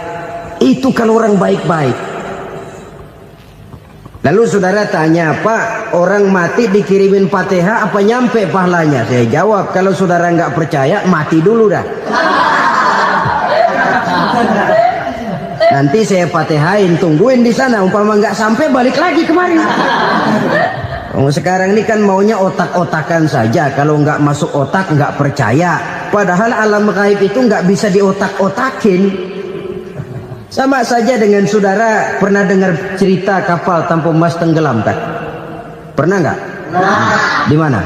S2: Itu kalau orang baik-baik. Lalu saudara tanya, Pak, orang mati dikirimin Fatihah apa nyampe pahalanya? Saya jawab, kalau saudara nggak percaya, mati dulu dah. Nanti saya Fatihain, tungguin di sana. Umpama nggak sampai, balik lagi kemari. Sekarang ini kan maunya otak-otakan saja. Kalau nggak masuk otak, nggak percaya. Padahal alam gaib itu nggak bisa diotak-otakin. Sama saja dengan saudara pernah dengar cerita kapal tanpa emas tenggelam kan? Pernah nggak? Di mana?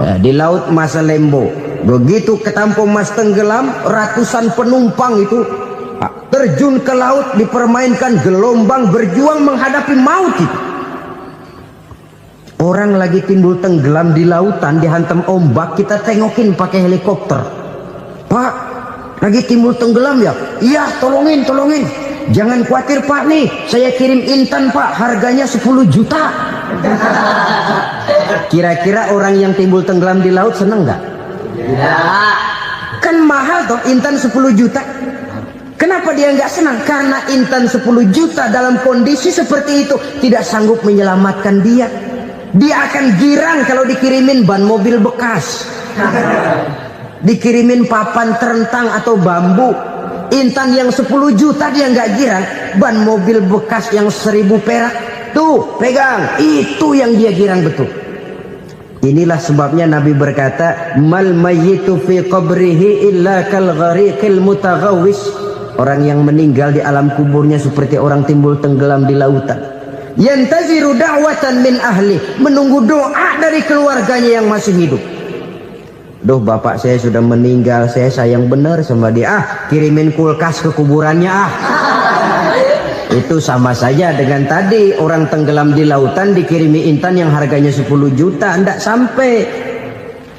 S2: Ya, di laut Masalembo. Begitu ke tanpa emas tenggelam, ratusan penumpang itu terjun ke laut, dipermainkan gelombang, berjuang menghadapi maut itu. Orang lagi timbul tenggelam di lautan, dihantam ombak, kita tengokin pakai helikopter. Pak, lagi timbul tenggelam ya? Iya, tolongin. Jangan khawatir Pak, nih saya kirim intan Pak, harganya 10 juta. Kira-kira orang yang timbul tenggelam di laut seneng nggak? Ya. Kan mahal toh intan 10 juta. Kenapa dia nggak senang? Karena intan 10 juta dalam kondisi seperti itu tidak sanggup menyelamatkan dia. Dia akan girang kalau dikirimin ban mobil bekas, dikirimin papan terentang atau bambu. Intan yang 10 juta dia nggak girang. Ban mobil bekas yang 1000 perak, tuh pegang, itu yang dia girang betul. Inilah sebabnya Nabi berkata, mal mayyitu fi qabrihi illa kal ghariqil mutaghawwis. Orang yang meninggal di alam kuburnya seperti orang timbul tenggelam di lautan. Yantaziru da'watan min ahli, menunggu doa dari keluarganya yang masih hidup. Duh, bapak saya sudah meninggal, saya sayang benar sama dia. Kirimin kulkas ke kuburannya Itu sama saja dengan tadi orang tenggelam di lautan dikirimi intan yang harganya 10 juta, ndak sampai.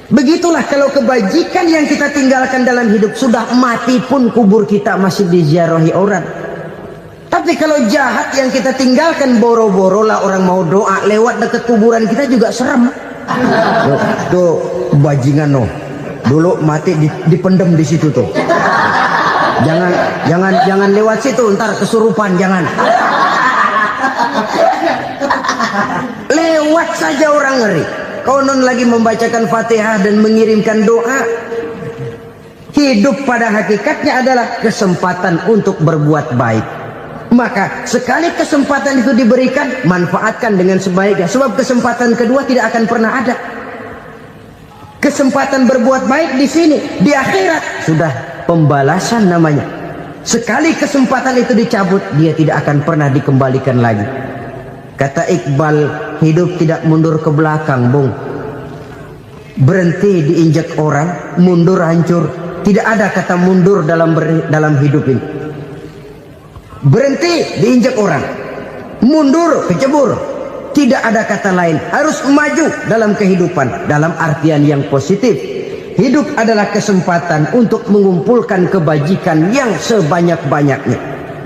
S2: Begitulah kalau kebajikan yang kita tinggalkan dalam hidup, sudah mati pun kubur kita masih diziarahi orang. Tapi kalau jahat yang kita tinggalkan, boro-boro lah orang mau doa lewat dekat kuburan kita juga serem. Tuh bajingan noh, dulu mati dipendem di situ tuh. Jangan lewat situ, ntar kesurupan, jangan. Lewat saja orang ngeri. Konon lagi membacakan Fatihah dan mengirimkan doa. Hidup pada hakikatnya adalah kesempatan untuk berbuat baik. Maka sekali kesempatan itu diberikan, manfaatkan dengan sebaiknya. Sebab kesempatan kedua tidak akan pernah ada. Kesempatan berbuat baik di sini, di akhirat sudah pembalasan namanya. Sekali kesempatan itu dicabut, dia tidak akan pernah dikembalikan lagi. Kata Iqbal, hidup tidak mundur ke belakang, Bung. Berhenti diinjak orang, mundur hancur. Tidak ada kata mundur dalam hidup ini. Berhenti diinjak orang, mundur kecebur. Tidak ada kata lain, harus maju dalam kehidupan dalam artian yang positif. Hidup adalah kesempatan untuk mengumpulkan kebajikan yang sebanyak-banyaknya.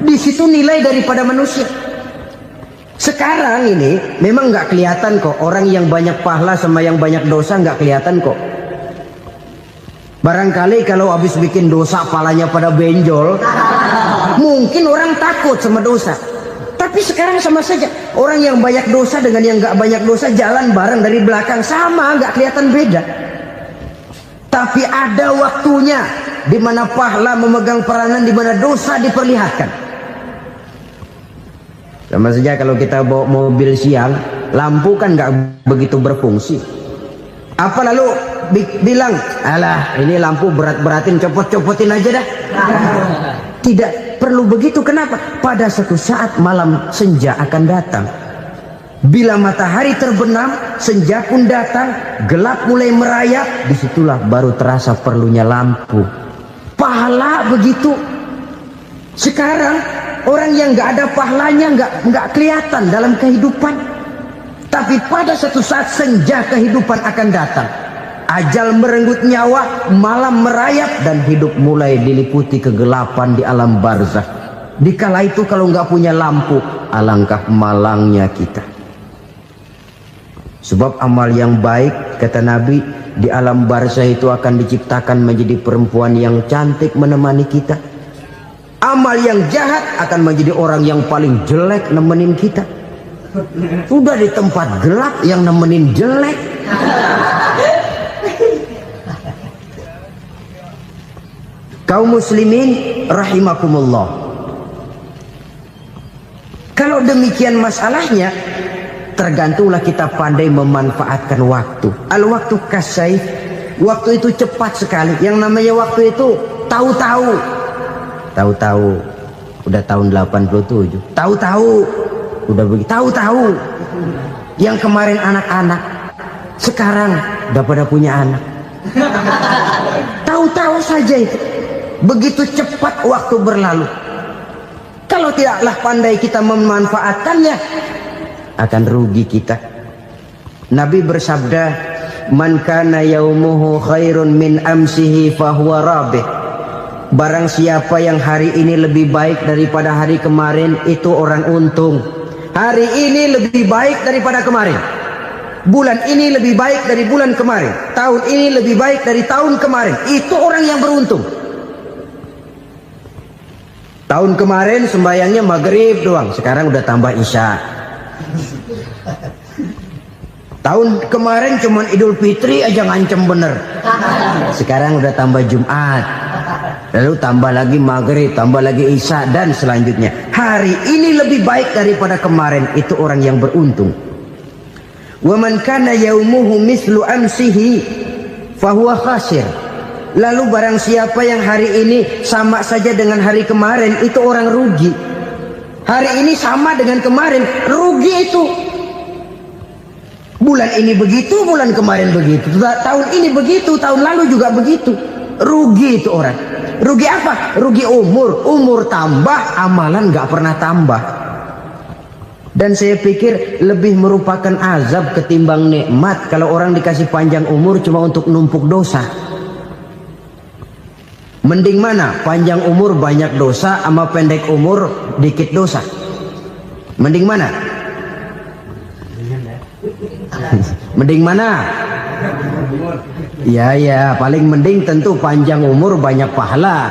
S2: Di situ nilai daripada manusia. Sekarang ini memang nggak kelihatan kok, orang yang banyak pahala sama yang banyak dosa nggak kelihatan kok. Barangkali kalau habis bikin dosa palanya pada benjol, mungkin orang takut sama dosa. Tapi sekarang sama saja, orang yang banyak dosa dengan yang nggak banyak dosa jalan bareng dari belakang, sama, nggak kelihatan beda. Tapi ada waktunya di mana pahala memegang peranan, di mana dosa diperlihatkan. Sama saja kalau kita bawa mobil siang, lampu kan nggak begitu berfungsi. Apa lalu bilang, alah ini lampu berat-beratin, copot-copotin aja dah. Tidak perlu begitu. Kenapa? Pada suatu saat malam senja akan datang. Bila matahari terbenam, senja pun datang, gelap mulai merayap, disitulah baru terasa perlunya lampu. Pahala begitu. Sekarang orang yang nggak ada pahalanya nggak kelihatan dalam kehidupan. Tapi pada suatu saat senja kehidupan akan datang. Ajal merenggut nyawa, malam merayap, dan hidup mulai diliputi kegelapan di alam barzakh. Dikala itu kalau nggak punya lampu, alangkah malangnya kita. Sebab amal yang baik, kata Nabi, di alam barzakh itu akan diciptakan menjadi perempuan yang cantik menemani kita. Amal yang jahat akan menjadi orang yang paling jelek nemenin kita. Sudah di tempat gelap yang nemenin jelek. Kaum muslimin rahimakumullah. Kalau demikian masalahnya, tergantunglah kita pandai memanfaatkan waktu. Al-waktu kasayf, waktu itu cepat sekali. Yang namanya waktu itu tahu-tahu. Tahu-tahu udah tahun 87. Tahu-tahu udah begitu. Tahu-tahu yang kemarin anak-anak, sekarang udah pada punya anak. Tahu-tahu saja itu. Begitu cepat waktu berlalu. Kalau tidaklah pandai kita memanfaatkannya, akan rugi kita. Nabi bersabda, "Man kana yaumuhu khairun min amsihi fahuwa rabih." Barang siapa yang hari ini lebih baik daripada hari kemarin, itu orang untung. Hari ini lebih baik daripada kemarin. Bulan ini lebih baik dari bulan kemarin. Tahun ini lebih baik dari tahun kemarin. Itu orang yang beruntung. Tahun kemarin sembahyangnya maghrib doang, sekarang udah tambah isya. Tahun kemarin cuman Idul Fitri aja ngancem bener, sekarang udah tambah Jumat, lalu tambah lagi maghrib, tambah lagi isya, dan selanjutnya. Hari ini lebih baik daripada kemarin, itu orang yang beruntung. Wa man kana yaumuhu mislu amsihi fahuwa khasir. Lalu barang siapa yang hari ini sama saja dengan hari kemarin, itu orang rugi. Hari ini sama dengan kemarin, rugi itu. Bulan ini begitu, bulan kemarin begitu, tahun ini begitu, tahun lalu juga begitu. Rugi itu orang. Rugi apa? Rugi umur. Umur tambah, amalan gak pernah tambah. Dan saya pikir lebih merupakan azab ketimbang nikmat kalau orang dikasih panjang umur cuma untuk numpuk dosa. Mending mana? Panjang umur banyak dosa sama pendek umur dikit dosa? Mending mana? Mending mana? Ya, paling mending tentu panjang umur banyak pahala.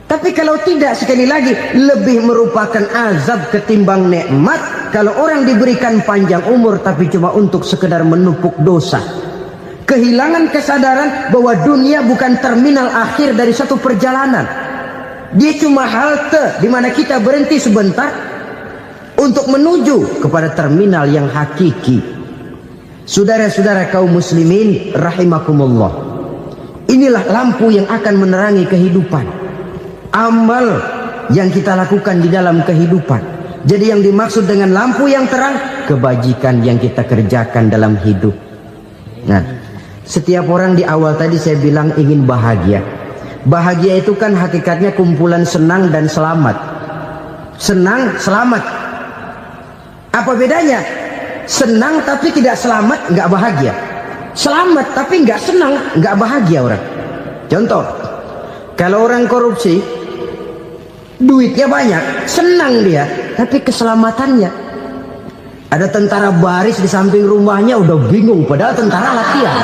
S2: Tapi kalau tidak, sekali lagi, lebih merupakan azab ketimbang nikmat kalau orang diberikan panjang umur tapi cuma untuk sekedar menumpuk dosa. Kehilangan kesadaran bahwa dunia bukan terminal akhir dari satu perjalanan. Dia cuma halte di mana kita berhenti sebentar untuk menuju kepada terminal yang hakiki. Saudara-saudara kaum muslimin rahimakumullah, inilah lampu yang akan menerangi kehidupan, amal yang kita lakukan di dalam kehidupan. Jadi yang dimaksud dengan lampu yang terang, kebajikan yang kita kerjakan dalam hidup. Nah, setiap orang di awal tadi saya bilang ingin bahagia. Bahagia itu kan hakikatnya kumpulan senang dan selamat. Senang, selamat. Apa bedanya? Senang tapi tidak selamat, nggak bahagia. Selamat tapi nggak senang, nggak bahagia orang. Contoh, kalau orang korupsi, duitnya banyak, senang dia, tapi keselamatannya. Ada tentara baris di samping rumahnya udah bingung, padahal tentara latihan.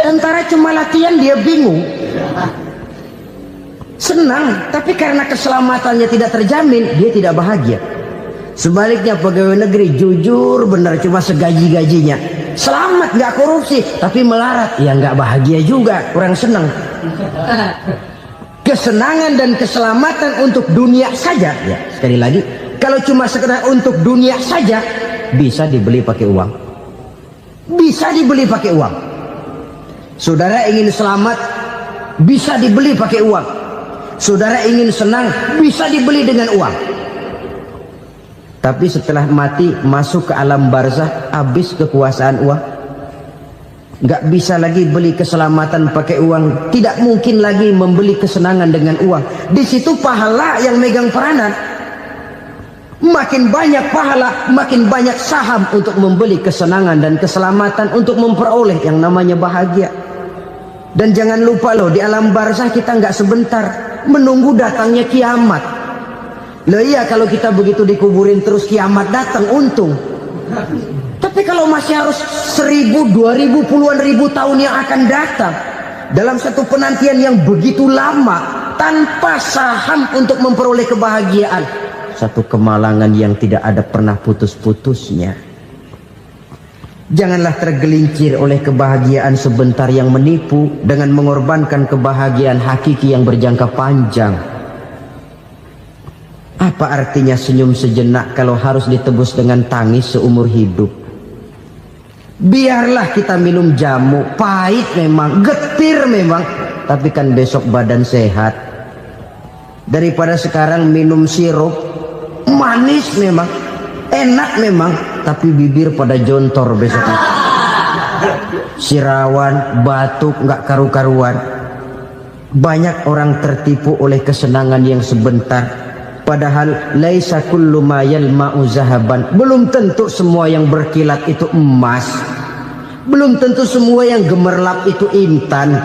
S2: Tentara cuma latihan, dia bingung. Senang, tapi karena keselamatannya tidak terjamin, dia tidak bahagia. Sebaliknya pegawai negeri jujur benar, cuma segaji-gajinya, selamat, nggak korupsi, tapi melarat, ya nggak bahagia juga, kurang senang. Kesenangan dan keselamatan untuk dunia saja, ya sekali lagi, kalau cuma sekedar untuk dunia saja, bisa dibeli pakai uang. Bisa dibeli pakai uang. Saudara ingin selamat, bisa dibeli pakai uang. Saudara ingin senang, bisa dibeli dengan uang. Tapi setelah mati, masuk ke alam barzah, habis kekuasaan uang. Nggak bisa lagi beli keselamatan pakai uang. Tidak mungkin lagi membeli kesenangan dengan uang. Di situ pahala yang megang peranan. Makin banyak pahala, makin banyak saham untuk membeli kesenangan dan keselamatan, untuk memperoleh yang namanya bahagia. Dan jangan lupa loh, di alam barzah kita nggak sebentar, menunggu datangnya kiamat. Loh iya, kalau kita begitu dikuburin terus kiamat datang, untung. Tapi kalau masih harus 1000, 2000, puluhan ribu tahun yang akan datang, dalam satu penantian yang begitu lama, tanpa saham untuk memperoleh kebahagiaan, satu kemalangan yang tidak ada pernah putus-putusnya. Janganlah tergelincir oleh kebahagiaan sebentar yang menipu dengan mengorbankan kebahagiaan hakiki yang berjangka panjang. Apa artinya senyum sejenak kalau harus ditebus dengan tangis seumur hidup? Biarlah kita minum jamu, pahit memang, getir memang, tapi kan besok badan sehat. Daripada sekarang minum sirup, manis memang, enak memang, tapi bibir pada jontor besoknya. Sirawan, batuk, nggak karu-karuan. Banyak orang tertipu oleh kesenangan yang sebentar, padahal laisa kullu ma yalma'u zahaban. Belum tentu semua yang berkilat itu emas, belum tentu semua yang gemerlap itu intan.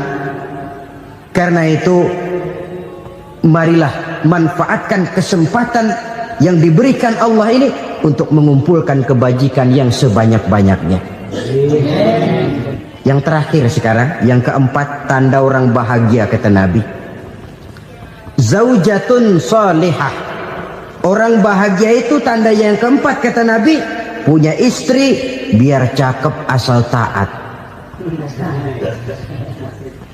S2: Karena itu marilah manfaatkan kesempatan yang diberikan Allah ini untuk mengumpulkan kebajikan yang sebanyak-banyaknya. Yang terakhir sekarang, yang keempat, tanda orang bahagia kata Nabi. Zaujatun salihah. Orang bahagia itu tanda yang keempat kata Nabi, punya istri biar cakep asal taat.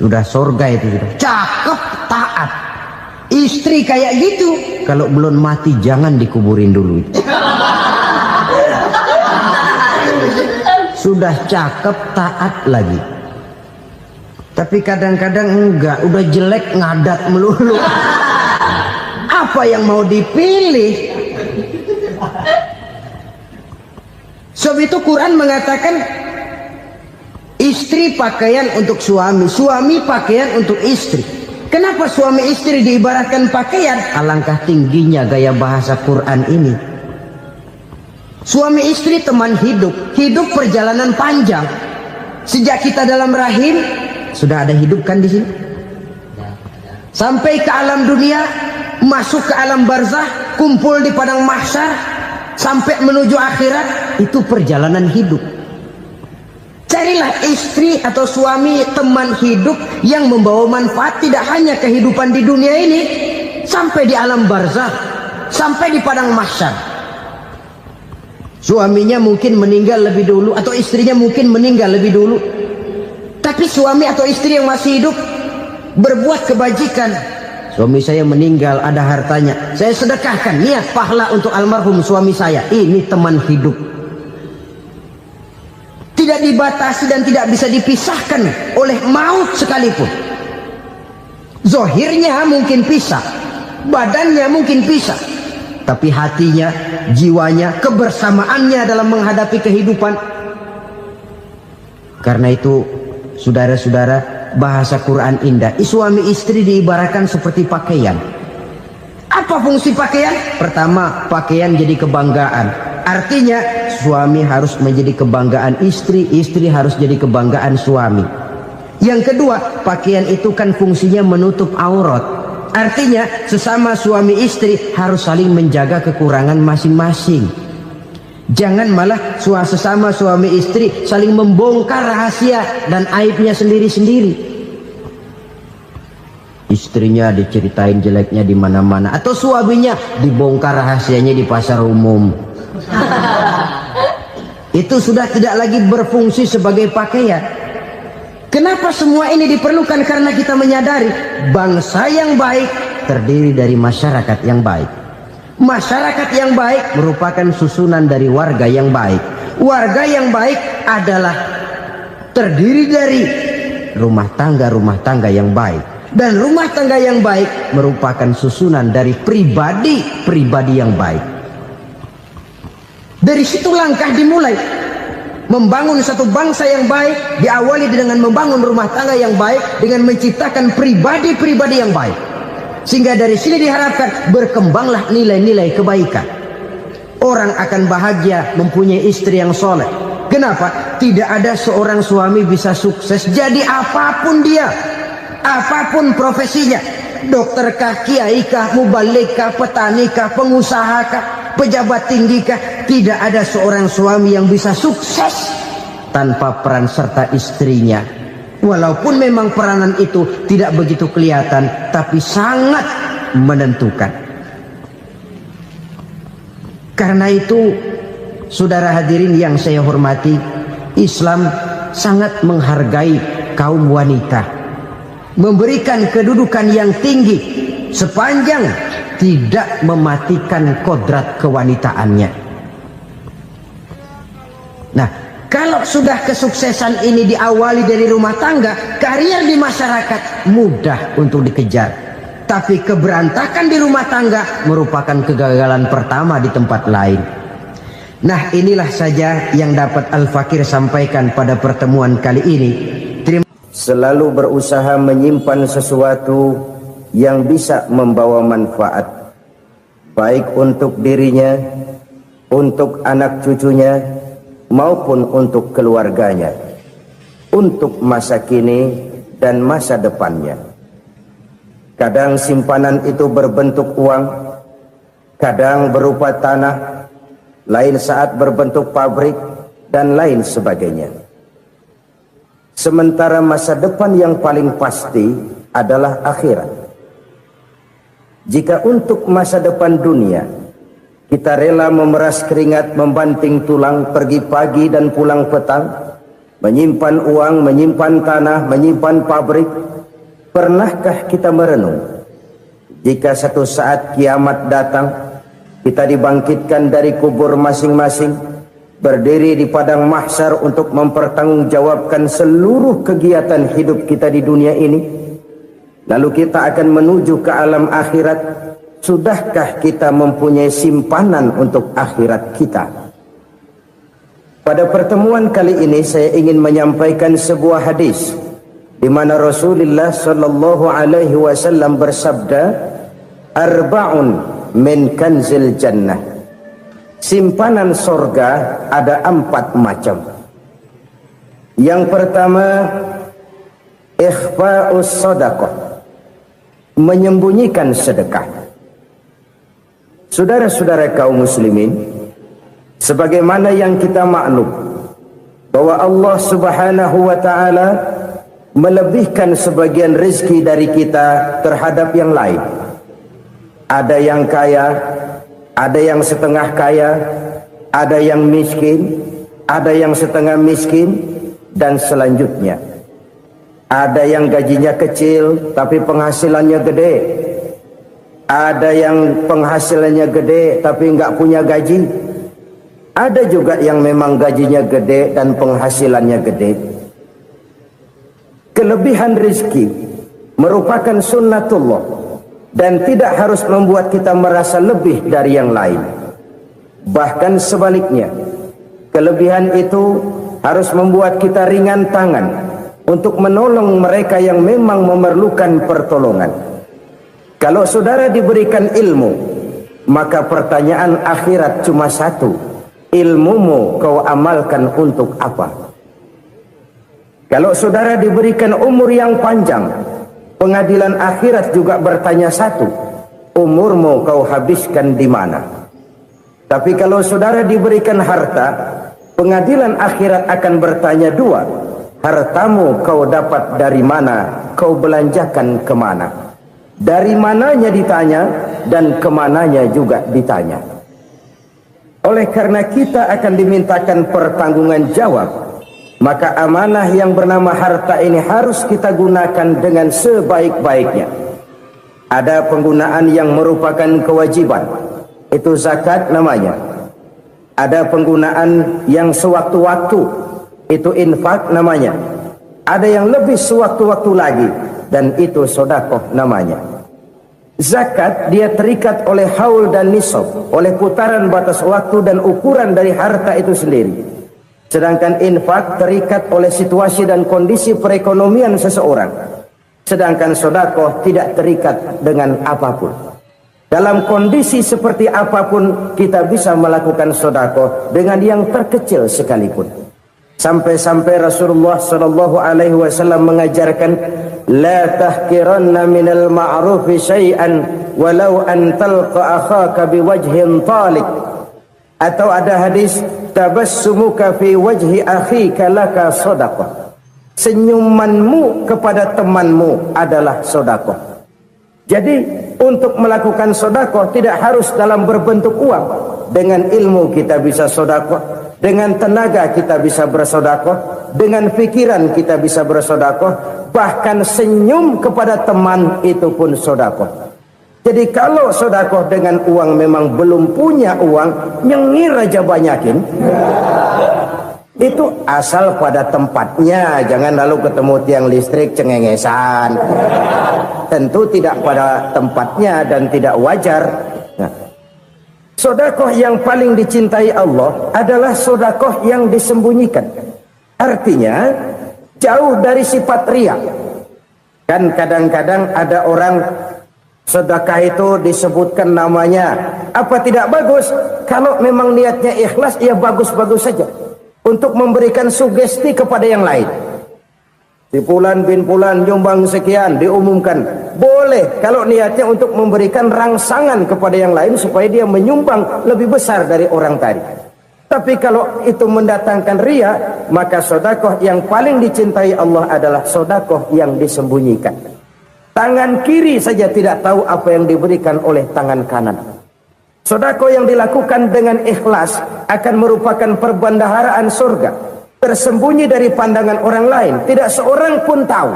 S2: Sudah surga itu sudah. Cakep taat. Istri kayak gitu, kalau belum mati jangan dikuburin dulu. Sudah cakep taat lagi, tapi kadang-kadang enggak, udah jelek ngadat melulu. Apa yang mau dipilih? Sebab itu Quran mengatakan istri pakaian untuk suami, suami pakaian untuk istri. Kenapa suami istri diibaratkan pakaian? Alangkah tingginya gaya bahasa Quran ini. Suami istri teman hidup, hidup perjalanan panjang. Sejak kita dalam rahim sudah ada hidup kan di sini. Sampai ke alam dunia, masuk ke alam barzah, kumpul di padang mahsyar, sampai menuju akhirat, itu perjalanan hidup. Carilah istri atau suami teman hidup yang membawa manfaat tidak hanya kehidupan di dunia ini, sampai di alam barzah, sampai di padang mahsyar. Suaminya mungkin meninggal lebih dulu, atau istrinya mungkin meninggal lebih dulu, tapi suami atau istri yang masih hidup berbuat kebajikan. Suami saya meninggal, ada hartanya, saya sedekahkan, niat pahala untuk almarhum suami saya. Ini teman hidup, tidak dibatasi dan tidak bisa dipisahkan oleh maut sekalipun. Zohirnya mungkin pisah, badannya mungkin pisah, tapi hatinya, jiwanya, kebersamaannya dalam menghadapi kehidupan. Karena itu saudara-saudara, bahasa Quran indah. Suami istri diibaratkan seperti pakaian. Apa fungsi pakaian? Pertama, pakaian jadi kebanggaan. Artinya suami harus menjadi kebanggaan istri, istri harus jadi kebanggaan suami. Yang kedua, pakaian itu kan fungsinya menutup aurat. Artinya sesama suami istri harus saling menjaga kekurangan masing-masing. Jangan malah sesama suami istri saling membongkar rahasia dan aibnya sendiri-sendiri. Istrinya diceritain jeleknya di mana-mana, atau suaminya dibongkar rahasianya di pasar umum. Itu sudah tidak lagi berfungsi sebagai pakaian. Kenapa semua ini diperlukan? Karena kita menyadari bangsa yang baik terdiri dari masyarakat yang baik. Masyarakat yang baik merupakan susunan dari warga yang baik. Warga yang baik adalah terdiri dari rumah tangga yang baik. Dan rumah tangga yang baik merupakan susunan dari pribadi yang baik. Dari situ langkah dimulai. Membangun satu bangsa yang baik diawali dengan membangun rumah tangga yang baik, dengan menciptakan pribadi-pribadi yang baik. Sehingga dari sini diharapkan berkembanglah nilai-nilai kebaikan. Orang akan bahagia mempunyai istri yang soleh. Kenapa? Tidak ada seorang suami bisa sukses jadi apapun dia, apapun profesinya. Dokterkah, kiaikah, mubalikah, petanikah, pengusahakah, pejabat tinggikah, tidak ada seorang suami yang bisa sukses tanpa peran serta istrinya. Walaupun memang peranan itu tidak begitu kelihatan, tapi sangat menentukan. Karena itu, saudara hadirin yang saya hormati, Islam sangat menghargai kaum wanita, memberikan kedudukan yang tinggi sepanjang tidak mematikan kodrat kewanitaannya. Nah, kalau sudah kesuksesan ini diawali dari rumah tangga, karier di masyarakat mudah untuk dikejar. Tapi keberantakan di rumah tangga merupakan kegagalan pertama di tempat lain. Nah, inilah saja yang dapat Al-Fakir sampaikan pada pertemuan kali ini. Terima selalu berusaha menyimpan sesuatu yang bisa membawa manfaat, baik untuk dirinya, untuk anak cucunya, maupun untuk keluarganya, untuk masa kini dan masa depannya. Kadang simpanan itu berbentuk uang, kadang berupa tanah, lain saat berbentuk pabrik, dan lain sebagainya. Sementara masa depan yang paling pasti adalah akhirat. Jika untuk masa depan dunia kita rela memeras keringat, membanting tulang, pergi pagi dan pulang petang, menyimpan uang, menyimpan tanah, menyimpan pabrik, pernahkah kita merenung jika satu saat kiamat datang, kita dibangkitkan dari kubur masing-masing, berdiri di padang mahsyar untuk mempertanggungjawabkan seluruh kegiatan hidup kita di dunia ini, lalu kita akan menuju ke alam akhirat. Sudahkah kita mempunyai simpanan untuk akhirat kita? Pada pertemuan kali ini saya ingin menyampaikan sebuah hadis di mana Rasulullah sallallahu alaihi wasallam bersabda, "Arba'un min kanzil jannah." Simpanan sorga ada 4 macam. Yang pertama, ikhfa'us sadaqah, menyembunyikan sedekah. Saudara-saudara kaum muslimin, sebagaimana yang kita maklum bahwa Allah Subhanahu wa taala melebihkan sebagian rezeki dari kita terhadap yang lain. Ada yang kaya, ada yang setengah kaya, ada yang miskin, ada yang setengah miskin, dan selanjutnya. Ada yang gajinya kecil tapi penghasilannya gede. Ada yang penghasilannya gede tapi nggak punya gaji. Ada juga yang memang gajinya gede dan penghasilannya gede. Kelebihan rezeki merupakan sunnatullah dan tidak harus membuat kita merasa lebih dari yang lain. Bahkan sebaliknya, kelebihan itu harus membuat kita ringan tangan untuk menolong mereka yang memang memerlukan pertolongan. Kalau saudara diberikan ilmu, maka pertanyaan akhirat cuma satu: ilmumu kau amalkan untuk apa? Kalau saudara diberikan umur yang panjang, pengadilan akhirat juga bertanya satu: umurmu kau habiskan di mana? Tapi kalau saudara diberikan harta, pengadilan akhirat akan bertanya dua: hartamu kau dapat dari mana? Kau belanjakan kemana? Dari mananya ditanya, dan kemananya juga ditanya. Oleh karena kita akan dimintakan pertanggungan jawab, maka amanah yang bernama harta ini harus kita gunakan dengan sebaik-baiknya. Ada penggunaan yang merupakan kewajiban, itu zakat namanya. Ada penggunaan yang sewaktu-waktu, itu infak namanya. Ada yang lebih sewaktu-waktu lagi, dan itu sedekah namanya. Zakat dia terikat oleh haul dan nisab, oleh putaran batas waktu dan ukuran dari harta itu sendiri. Sedangkan infak terikat oleh situasi dan kondisi perekonomian seseorang. Sedangkan sedekah tidak terikat dengan apapun. Dalam kondisi seperti apapun kita bisa melakukan sedekah dengan yang terkecil sekalipun. Sampai-sampai Rasulullah sallallahu alaihi wasallam mengajarkan, la tahkiranna minal ma'rufi syai'an walau an talqa akhaka biwajhin talik. Atau ada hadis, tabassumuka fi wajhi akhika laka shadaqah. Senyumanmu kepada temanmu adalah sedekah. Jadi untuk melakukan sedekah tidak harus dalam berbentuk uang. Dengan ilmu kita bisa sedekah, dengan tenaga kita bisa bersedekah, dengan pikiran kita bisa bersedekah, bahkan senyum kepada teman itu pun sedekah. Jadi kalau sedekah dengan uang memang belum punya uang, nyengir aja banyakin. Itu asal pada tempatnya, jangan lalu ketemu tiang listrik cengengesan. Tentu tidak pada tempatnya dan tidak wajar. Nah, sedekah yang paling dicintai Allah adalah sedekah yang disembunyikan. Artinya,
S3: jauh dari sifat riya. Kan kadang-kadang ada orang sedekah itu disebutkan namanya, apa tidak bagus? Kalau memang niatnya ikhlas, ya bagus-bagus saja. Untuk memberikan sugesti kepada yang lain. Si Fulan bin Fulan nyumbang sekian, diumumkan. Boleh kalau niatnya untuk memberikan rangsangan kepada yang lain supaya dia menyumbang lebih besar dari orang tadi. Tapi kalau itu mendatangkan riya, maka sedekah yang paling dicintai Allah adalah sedekah yang disembunyikan. Tangan kiri saja tidak tahu apa yang diberikan oleh tangan kanan. Sedekah yang dilakukan dengan ikhlas akan merupakan perbendaharaan surga, tersembunyi dari pandangan orang lain, tidak seorang pun tahu.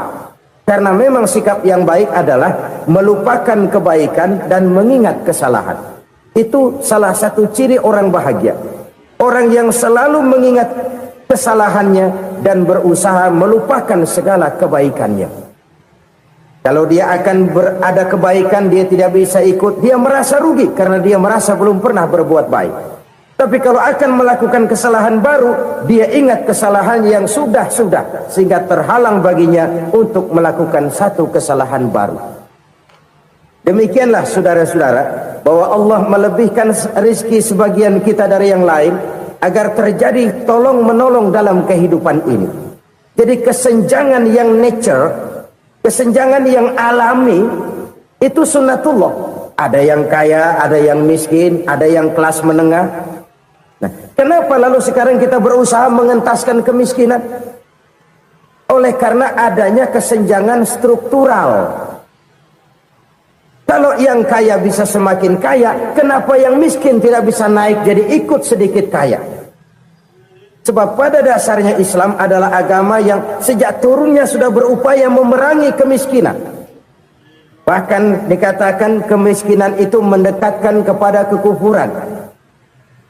S3: Karena memang sikap yang baik adalah melupakan kebaikan dan mengingat kesalahan. Itu salah satu ciri orang bahagia. Orang yang selalu mengingat kesalahannya dan berusaha melupakan segala kebaikannya. Kalau dia akan berada kebaikan, dia tidak bisa ikut, dia merasa rugi karena dia merasa belum pernah berbuat baik. Tapi kalau akan melakukan kesalahan baru, dia ingat kesalahan yang sudah-sudah, sehingga terhalang baginya untuk melakukan satu kesalahan baru. Demikianlah saudara-saudara, bahwa Allah melebihkan rizki sebagian kita dari yang lain, agar terjadi tolong menolong dalam kehidupan ini. Jadi kesenjangan yang nature, kesenjangan yang alami, itu sunnatullah. Ada yang kaya, ada yang miskin, ada yang kelas menengah. Nah, kenapa lalu sekarang kita berusaha mengentaskan kemiskinan? Oleh karena adanya kesenjangan struktural. Kalau yang kaya bisa semakin kaya, kenapa yang miskin tidak bisa naik jadi ikut sedikit kaya? Sebab pada dasarnya Islam adalah agama yang sejak turunnya sudah berupaya memerangi kemiskinan. Bahkan dikatakan kemiskinan itu mendekatkan kepada kekufuran.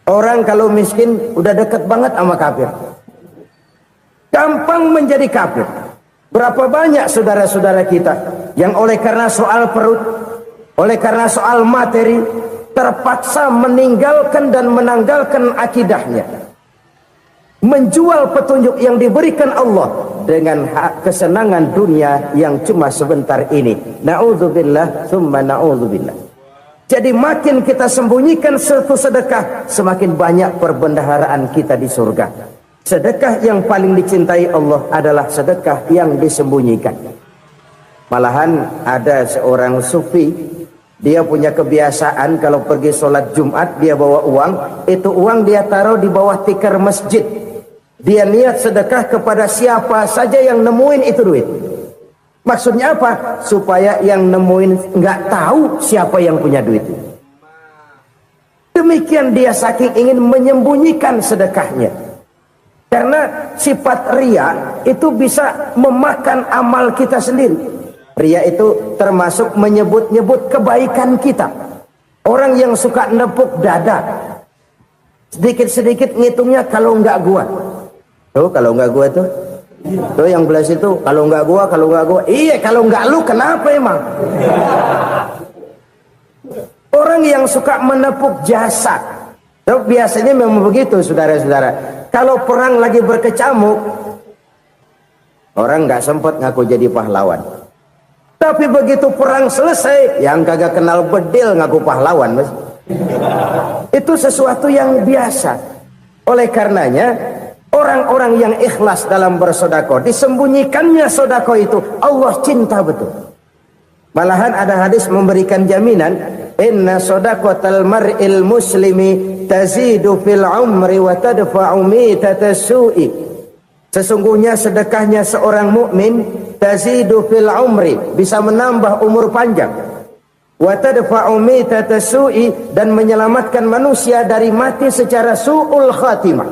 S3: Orang kalau miskin udah dekat banget sama kafir. Gampang menjadi kafir. Berapa banyak saudara-saudara kita yang oleh karena soal perut, oleh karena soal materi, terpaksa meninggalkan dan menanggalkan akidahnya, menjual petunjuk yang diberikan Allah dengan kesenangan dunia yang cuma sebentar ini. Na'udzubillah summa na'udzubillah. Jadi makin kita sembunyikan satu sedekah, semakin banyak perbendaharaan kita di surga. Sedekah yang paling dicintai Allah adalah sedekah yang disembunyikan. Malahan ada seorang sufi, dia punya kebiasaan kalau pergi sholat Jumat dia bawa uang, itu uang dia taruh di bawah tikar masjid. Dia niat sedekah kepada siapa saja yang nemuin itu duit. Maksudnya apa? Supaya yang nemuin nggak tahu siapa yang punya duit. Demikian dia saking ingin menyembunyikan sedekahnya. Karena sifat riya itu bisa memakan amal kita sendiri. Riya itu termasuk menyebut-nyebut kebaikan kita. Orang yang suka nepuk dada, sedikit-sedikit ngitungnya kalau nggak gua. Tuh kalau nggak gua tuh. Tuh yang belas itu kalau nggak gua, kalau nggak gua. Iya kalau nggak lu kenapa emang? Orang yang suka menepuk jasad. Tuh biasanya memang begitu saudara-saudara. Kalau perang lagi berkecamuk, orang nggak sempat ngaku jadi pahlawan. Tapi begitu perang selesai, yang kagak kenal bedil ngaku pahlawan, mas. Itu sesuatu yang biasa. Oleh karenanya, orang-orang yang ikhlas dalam bersedekah, disembunyikannya sedekah itu, Allah cinta betul. Malahan ada hadis memberikan jaminan, inna sedaqatal mar'il muslimi tazidu fil umri wa tadfa'u mitatas su'i. Sesungguhnya sedekahnya seorang mukmin tazidu fil umri, bisa menambah umur panjang, wa tadfa'u mitatas su'i, dan menyelamatkan manusia dari mati secara su'ul khatimah.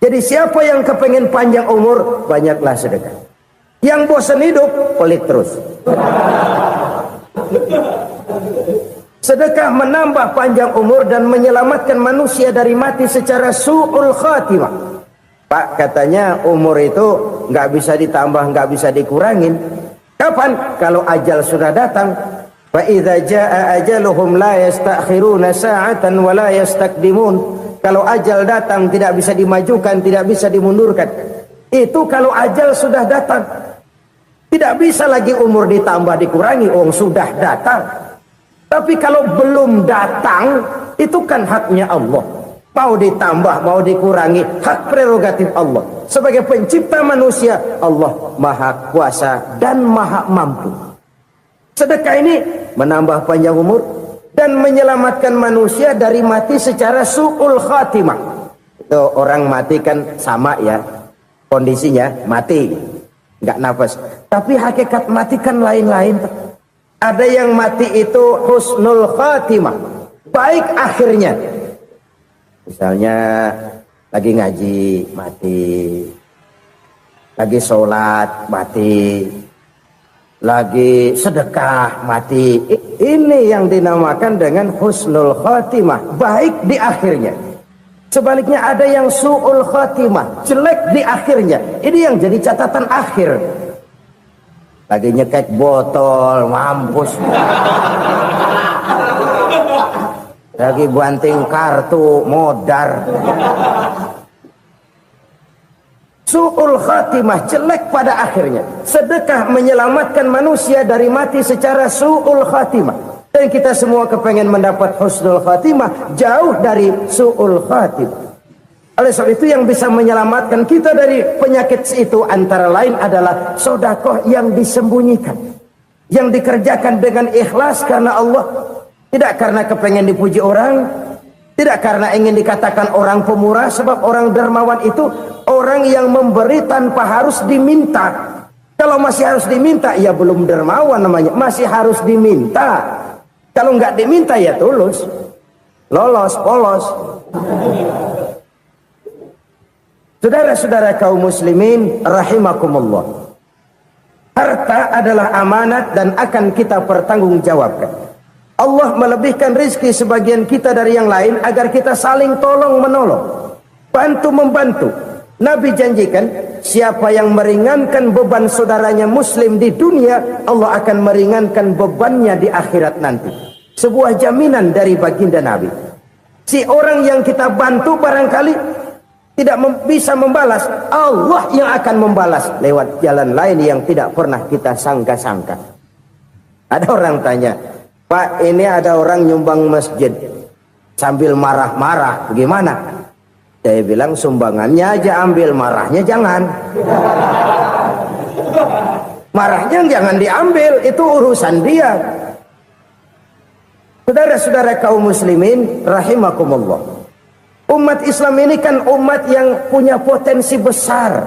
S3: Jadi siapa yang kepengen panjang umur, banyaklah sedekah. Yang bosan hidup, pelit terus. Sedekah menambah panjang umur dan menyelamatkan manusia dari mati secara su'ul khatimah. Pak, katanya umur itu nggak bisa ditambah, nggak bisa dikurangin. Kapan? Kalau ajal sudah datang. Fa idza jaa ajaluhum la yastakhiruna sa'atan wa la yastaqdimun. Kalau ajal datang tidak bisa dimajukan, tidak bisa dimundurkan. Itu kalau ajal sudah datang. Tidak bisa lagi umur ditambah dikurangi, sudah datang. Tapi kalau belum datang, itu kan haknya Allah. Mau ditambah, mau dikurangi, hak prerogatif Allah. Sebagai pencipta manusia, Allah maha kuasa dan maha mampu. Sedekah ini menambah panjang umur dan menyelamatkan manusia dari mati secara su'ul khatimah. Itu orang mati kan sama ya, kondisinya mati, nggak nafas. Tapi hakikat mati kan lain-lain. Ada yang mati itu husnul khatimah, baik akhirnya. Misalnya lagi ngaji mati, lagi sholat mati, lagi sedekah mati. Ini yang dinamakan dengan husnul khatimah, baik di akhirnya. Sebaliknya ada yang su'ul khatimah, jelek di akhirnya. Ini yang jadi catatan akhir. Lagi nyekek botol, mampus. Lagi banting kartu, modar. Su'ul khatimah, jelek pada akhirnya. Sedekah menyelamatkan manusia dari mati secara su'ul khatimah. Dan kita semua kepengen mendapat husnul khatimah, jauh dari su'ul khatimah. Oleh sebab itu yang bisa menyelamatkan kita dari penyakit itu antara lain adalah sedekah yang disembunyikan, yang dikerjakan dengan ikhlas karena Allah, tidak karena kepengen dipuji orang, tidak karena ingin dikatakan orang pemurah. Sebab orang dermawan itu orang yang memberi tanpa harus diminta. Kalau masih harus diminta, ya belum dermawan namanya, masih harus diminta. Kalau nggak diminta ya tulus, lolos, polos. Saudara-saudara kaum muslimin rahimakumullah, harta adalah amanat dan akan kita pertanggungjawabkan. Allah melebihkan rizki sebagian kita dari yang lain agar kita saling tolong menolong, bantu membantu. Nabi janjikan siapa yang meringankan beban saudaranya muslim di dunia, Allah akan meringankan bebannya di akhirat nanti. Sebuah jaminan dari baginda Nabi. Si orang yang kita bantu barangkali tidak bisa membalas, Allah yang akan membalas lewat jalan lain yang tidak pernah kita sangka-sangka. Ada orang tanya, Pak, ini ada orang nyumbang masjid sambil marah-marah, bagaimana? Saya bilang sumbangannya aja ambil, marahnya jangan. Marahnya jangan diambil, itu urusan dia. Saudara-saudara kaum muslimin rahimakumullah, umat Islam ini kan umat yang punya potensi besar.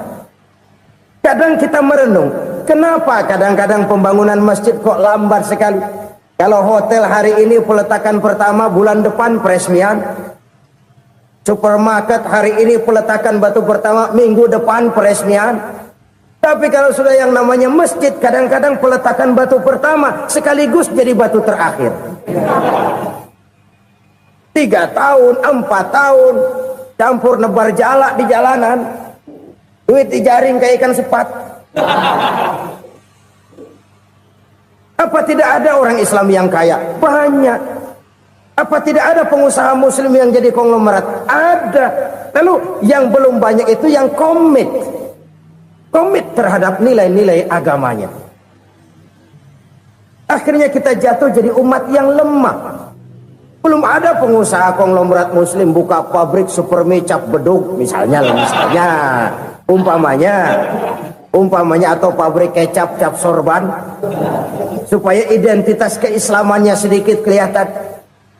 S3: Kadang kita merenung, kenapa kadang-kadang pembangunan masjid kok lambat sekali? Kalau hotel hari ini peletakan pertama, bulan depan peresmian. Supermarket hari ini peletakan batu pertama, minggu depan peresmian. Tapi kalau sudah yang namanya masjid, kadang-kadang peletakan batu pertama sekaligus jadi batu terakhir. 3 tahun, 4 tahun, campur nebar jalak di jalanan, duit dijaring kayak ikan sepat. Apa tidak ada orang Islam yang kaya? Banyak. Apa tidak ada pengusaha muslim yang jadi konglomerat? Ada. Lalu yang belum banyak itu yang komit terhadap nilai-nilai agamanya. Akhirnya kita jatuh jadi umat yang lemah. Belum ada pengusaha konglomerat muslim buka pabrik supermi cap bedug misalnya umpamanya atau pabrik kecap cap sorban supaya identitas keislamannya sedikit kelihatan.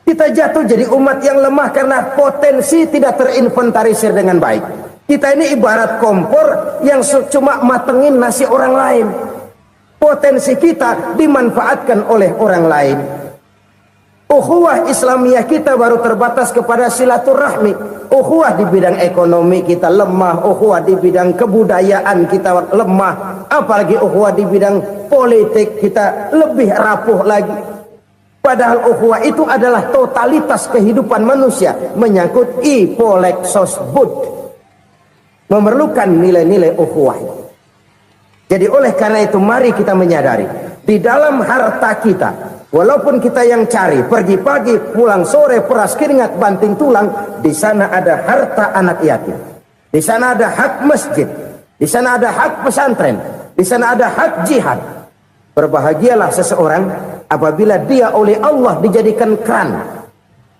S3: Kita jatuh jadi umat yang lemah karena potensi tidak terinventarisir dengan baik. Kita ini ibarat kompor yang cuma matengin nasi orang lain. Potensi kita dimanfaatkan oleh orang lain. Ukhuwah Islamiyah kita baru terbatas kepada silaturahmi. Ukhuwah di bidang ekonomi kita lemah, ukhuwah di bidang kebudayaan kita lemah, apalagi ukhuwah di bidang politik kita lebih rapuh lagi. Padahal ukhuwah itu adalah totalitas kehidupan manusia, menyangkut ipolek sosbud, memerlukan nilai-nilai ukhuwah. Jadi oleh karena itu mari kita menyadari di dalam harta kita, walaupun kita yang cari, pergi pagi, pulang sore, peras keringat, banting tulang, di sana ada harta anak yatim. Di sana ada hak masjid. Di sana ada hak pesantren, di sana ada hak jihad. Berbahagialah seseorang apabila dia oleh Allah dijadikan keran.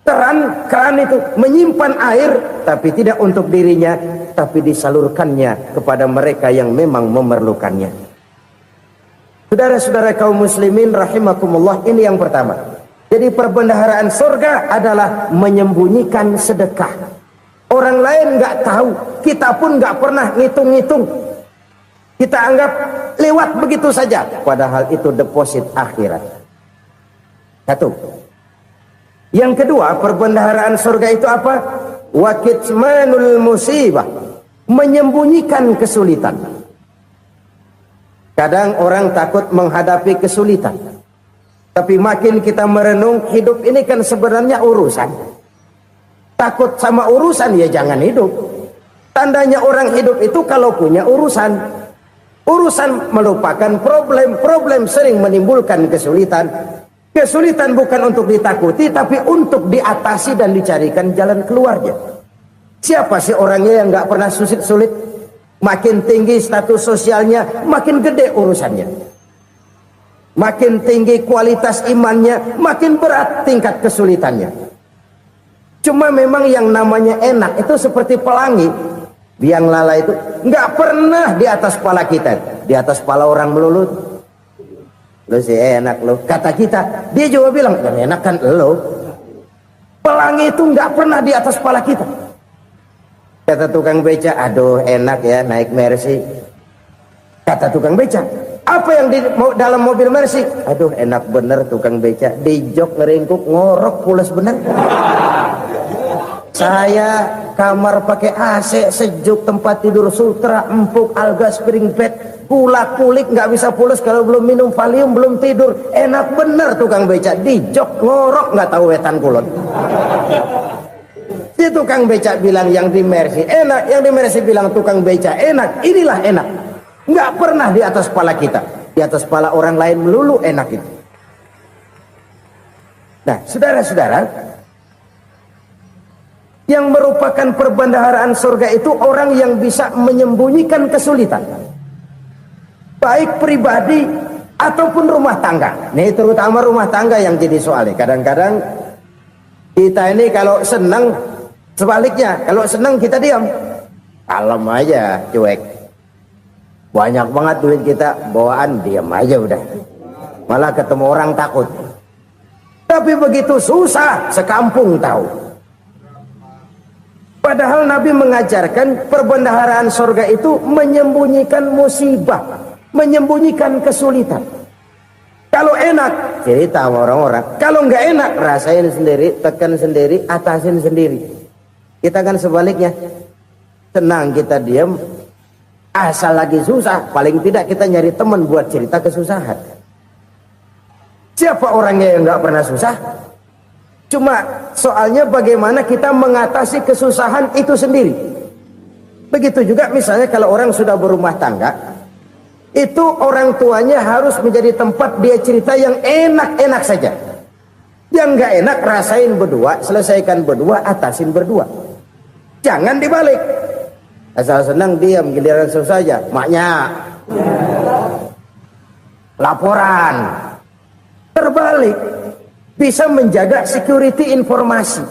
S3: Keran itu menyimpan air, tapi tidak untuk dirinya, tapi disalurkannya kepada mereka yang memang memerlukannya. Saudara-saudara kaum muslimin rahimakumullah, ini yang pertama. Jadi perbendaharaan surga adalah menyembunyikan sedekah. Orang lain nggak tahu, kita pun nggak pernah ngitung-ngitung. Kita anggap lewat begitu saja, padahal itu deposit akhirat. Satu. Yang kedua, perbendaharaan surga itu apa? Wa kitmanul musibah, menyembunyikan kesulitan. Kadang orang takut menghadapi kesulitan, tapi makin kita merenung, hidup ini kan sebenarnya urusan. Takut sama urusan, ya jangan hidup. Tandanya orang hidup itu kalau punya urusan. Urusan melupakan problem. Problem sering menimbulkan kesulitan. Kesulitan bukan untuk ditakuti, tapi untuk diatasi dan dicarikan jalan keluarnya. Siapa sih orangnya yang gak pernah sulit? Makin tinggi status sosialnya, makin gede urusannya. Makin tinggi kualitas imannya, makin berat tingkat kesulitannya. Cuma memang yang namanya enak itu seperti pelangi. Biang lala itu nggak pernah di atas kepala kita, di atas kepala orang melulu. Lu sih enak lo, kata kita. Dia juga bilang yang enak kan lo. Pelangi itu nggak pernah di atas kepala kita. Kata tukang beca, aduh enak ya naik Mercy. Kata tukang beca, apa yang di dalam mobil Mercy? Aduh enak bener tukang beca, di jok ngeringkuk ngorok pulas bener. Saya kamar pakai AC sejuk, tempat tidur sutra, empuk, alga, spring bed, kulak kulik nggak bisa pulas kalau belum minum Valium, belum tidur. Enak bener tukang beca, di jok ngorok nggak tahu wetan kulon. Si tukang beca bilang yang di Mercy enak, yang di Mercy bilang tukang beca enak. Inilah enak, nggak pernah di atas kepala kita, di atas kepala orang lain melulu enak itu. Nah, saudara-saudara, yang merupakan perbendaharaan surga itu orang yang bisa menyembunyikan kesulitan, baik pribadi ataupun rumah tangga. Nih terutama rumah tangga yang jadi soalnya. Kadang-kadang kita ini kalau senang, sebaliknya kalau senang kita diam, kalem aja, cuek. Banyak banget duit kita bawaan, diam aja udah. Malah ketemu orang takut. Tapi begitu susah, sekampung tahu. Padahal Nabi mengajarkan perbendaharaan surga itu menyembunyikan musibah, menyembunyikan kesulitan. Kalau enak, cerita sama orang-orang. Kalau nggak enak, rasain sendiri, tekan sendiri, atasin sendiri. Kita kan sebaliknya, tenang kita diam, asal lagi susah, paling tidak kita nyari teman buat cerita kesusahan. Siapa orangnya yang nggak pernah susah? Cuma soalnya bagaimana kita mengatasi kesusahan itu sendiri. Begitu juga misalnya kalau orang sudah berumah tangga, itu orang tuanya harus menjadi tempat dia cerita yang enak-enak saja. Yang nggak enak rasain berdua, selesaikan berdua, atasin berdua. Jangan dibalik. Asal senang diam, giliran susah saja. Maknya laporan. Terbalik. Bisa menjaga security informasi.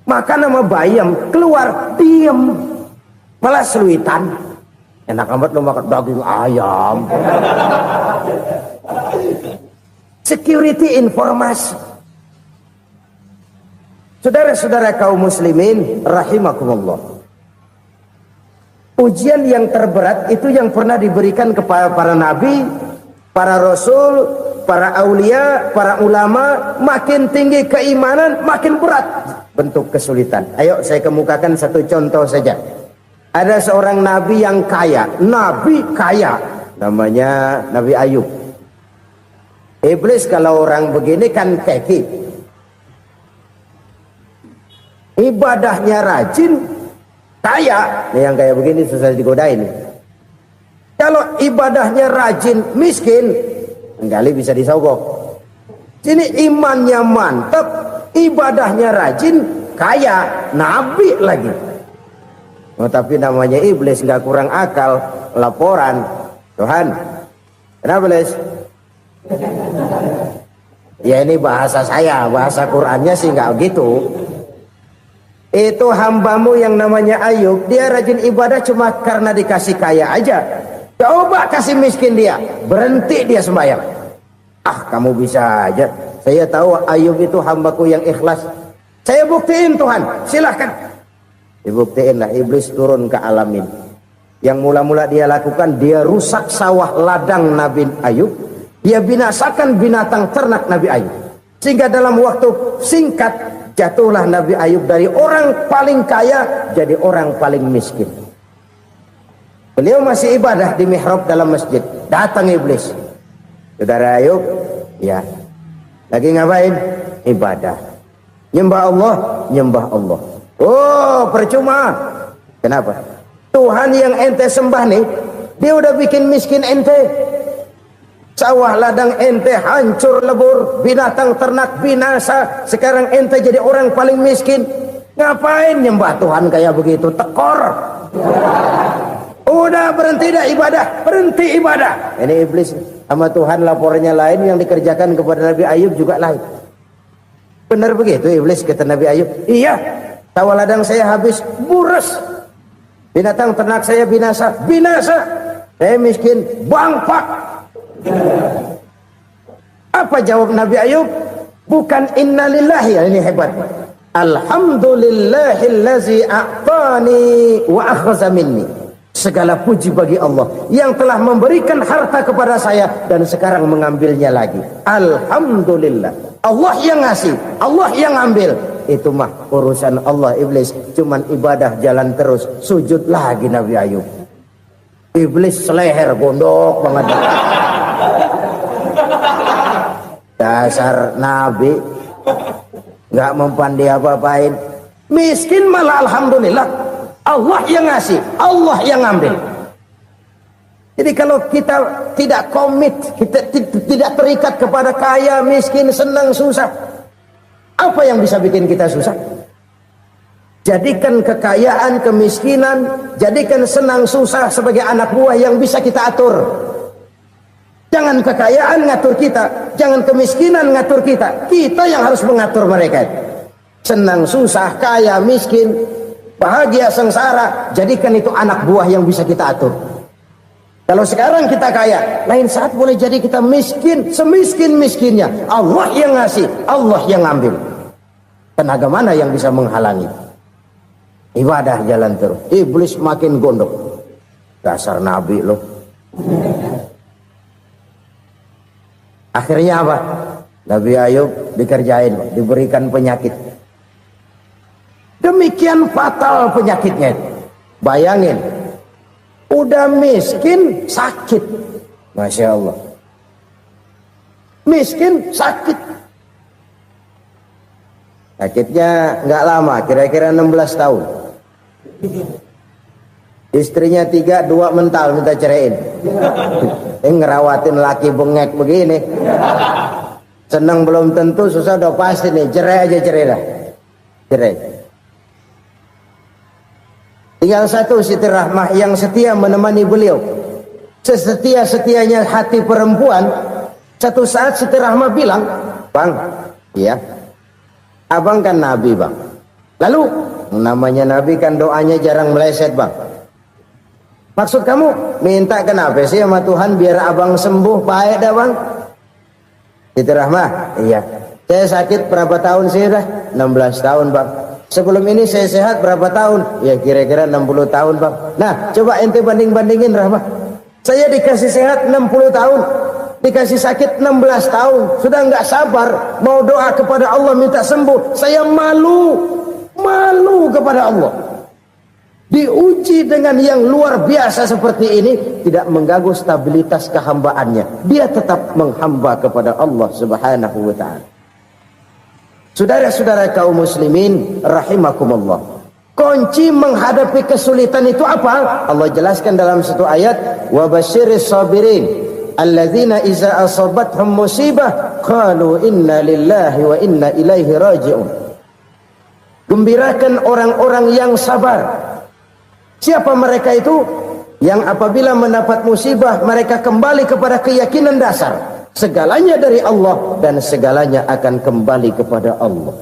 S3: Maka nama bayam keluar diam, malah seluitan. Enak amat lo makan daging ayam. Security informasi. Saudara-saudara kaum muslimin rahimakumullah, ujian yang terberat itu yang pernah diberikan kepada para nabi, para rasul, para aulia, para ulama. Makin tinggi keimanan, makin berat bentuk kesulitan. Ayo saya kemukakan satu contoh saja. Ada seorang nabi yang kaya, nabi kaya, namanya Nabi Ayub. Iblis kalau orang begini kan keki, ibadahnya rajin, kaya. Nih yang kayak begini susah digodain. Kalau ibadahnya rajin, miskin, kali bisa disogok. Sini imannya mantap, ibadahnya rajin, kaya, nabi lagi. Oh, tapi namanya iblis nggak kurang akal. laporan, Tuhan, kenapa Les? Ya ini bahasa saya, bahasa Qur'annya sih nggak gitu. Itu hambamu yang namanya Ayub, dia rajin ibadah cuma karena dikasih kaya aja. Coba kasih miskin dia, berhenti dia sembahyang. Ah, kamu bisa aja. Saya tahu Ayub itu hambaku yang ikhlas. Saya buktiin Tuhan, silahkan. Dibuktiin lah, iblis turun ke alam ini. Yang mula-mula dia lakukan, dia rusak sawah ladang Nabi Ayub. Dia binasakan binatang ternak Nabi Ayub. Sehingga dalam waktu singkat, jatuhlah Nabi Ayub dari orang paling kaya jadi orang paling miskin. Beliau masih ibadah di mihrab dalam masjid. Datang iblis. Saudara Ayub, ya, lagi ngapain? Ibadah. Nyembah Allah, nyembah Allah. Oh, percuma. Kenapa? Tuhan yang ente sembah nih, dia udah bikin miskin ente. Sawah ladang ente hancur lebur, binatang ternak binasa. Sekarang ente jadi orang paling miskin. Ngapain nyembah Tuhan kayak begitu? Tekor. Udah berhenti dah ibadah, berhenti ibadah. Ini iblis sama Tuhan laporannya lain, yang dikerjakan kepada Nabi Ayub juga lain. Benar begitu iblis, kata Nabi Ayub. Iya, sawah ladang saya habis, buras. Binatang ternak saya binasa, binasa. Saya miskin, bangpak. Apa jawab Nabi Ayub? Bukan innalillahi, ini hebat. Alhamdulillahillazi a'tani wa akhza minni. Segala puji bagi Allah yang telah memberikan harta kepada saya dan sekarang mengambilnya lagi. Alhamdulillah. Allah yang ngasih, Allah yang ambil. Itu mah urusan Allah. Iblis cuman ibadah jalan terus, sujud lagi Nabi Ayub. Iblis seleher gondok banget. Dasar Nabi nggak mempan dia apa-apain. Miskin malah alhamdulillah. Allah yang ngasih, Allah yang ngambil. Jadi kalau kita tidak komit, kita tidak terikat kepada kaya, miskin, senang, susah, apa yang bisa bikin kita susah? Jadikan kekayaan, kemiskinan, jadikan senang, susah sebagai anak buah yang bisa kita atur. Jangan kekayaan ngatur kita, jangan kemiskinan ngatur kita. Kita yang harus mengatur mereka. Senang, susah, kaya, miskin, bahagia, sengsara, jadikan itu anak buah yang bisa kita atur. Kalau sekarang kita kaya, lain saat boleh jadi kita miskin, semiskin-miskinnya. Allah yang ngasih, Allah yang ngambil. Tenaga mana yang bisa menghalangi? Ibadah jalan terus. Iblis makin gondok. Dasar Nabi loh. Akhirnya apa? Nabi Ayub dikerjain, diberikan penyakit. Demikian fatal penyakitnya. Bayangin, udah miskin sakit. Masya Allah. Miskin sakit. Sakitnya nggak lama, kira-kira 16 tahun. Istrinya 3, 2 mental minta ceraiin. Ngerawatin laki bengek begini. Senang belum tentu, susah udah pasti nih. Cerai aja, cerai dah. Cerai. Tinggal satu Siti Rahmah yang setia menemani beliau. Sesetia-setianya hati perempuan. Satu saat Siti Rahmah bilang, "Bang, iya, abang kan Nabi bang. Lalu namanya Nabi kan doanya jarang meleset bang. Maksud kamu minta kenapa sih sama Tuhan biar abang sembuh baik dah bang?" Siti Rahmah, iya. Saya sakit berapa tahun sih dah? 16 tahun bang. Sebelum ini saya sehat berapa tahun? Ya kira-kira 60 tahun bang. Nah coba ente banding-bandingin Rahmah. Saya dikasih sehat 60 tahun, dikasih sakit 16 tahun. Sudah nggak sabar mau doa kepada Allah minta sembuh. Saya malu kepada Allah. Diuji dengan yang luar biasa seperti ini, tidak mengganggu stabilitas kehambaannya. Dia tetap menghamba kepada Allah Subhanahu wa ta'ala. Saudara-saudara kaum muslimin rahimakumullah. Kunci menghadapi kesulitan itu apa? Allah jelaskan dalam satu ayat, wa basyiris sabirin alladzina iza asabathum musibah qalu inna lillahi wa inna ilaihi raji'un. Gembirakan orang-orang yang sabar. Siapa mereka itu? yang apabila mendapat musibah mereka kembali kepada keyakinan dasar segalanya dari Allah dan segalanya akan kembali kepada Allah.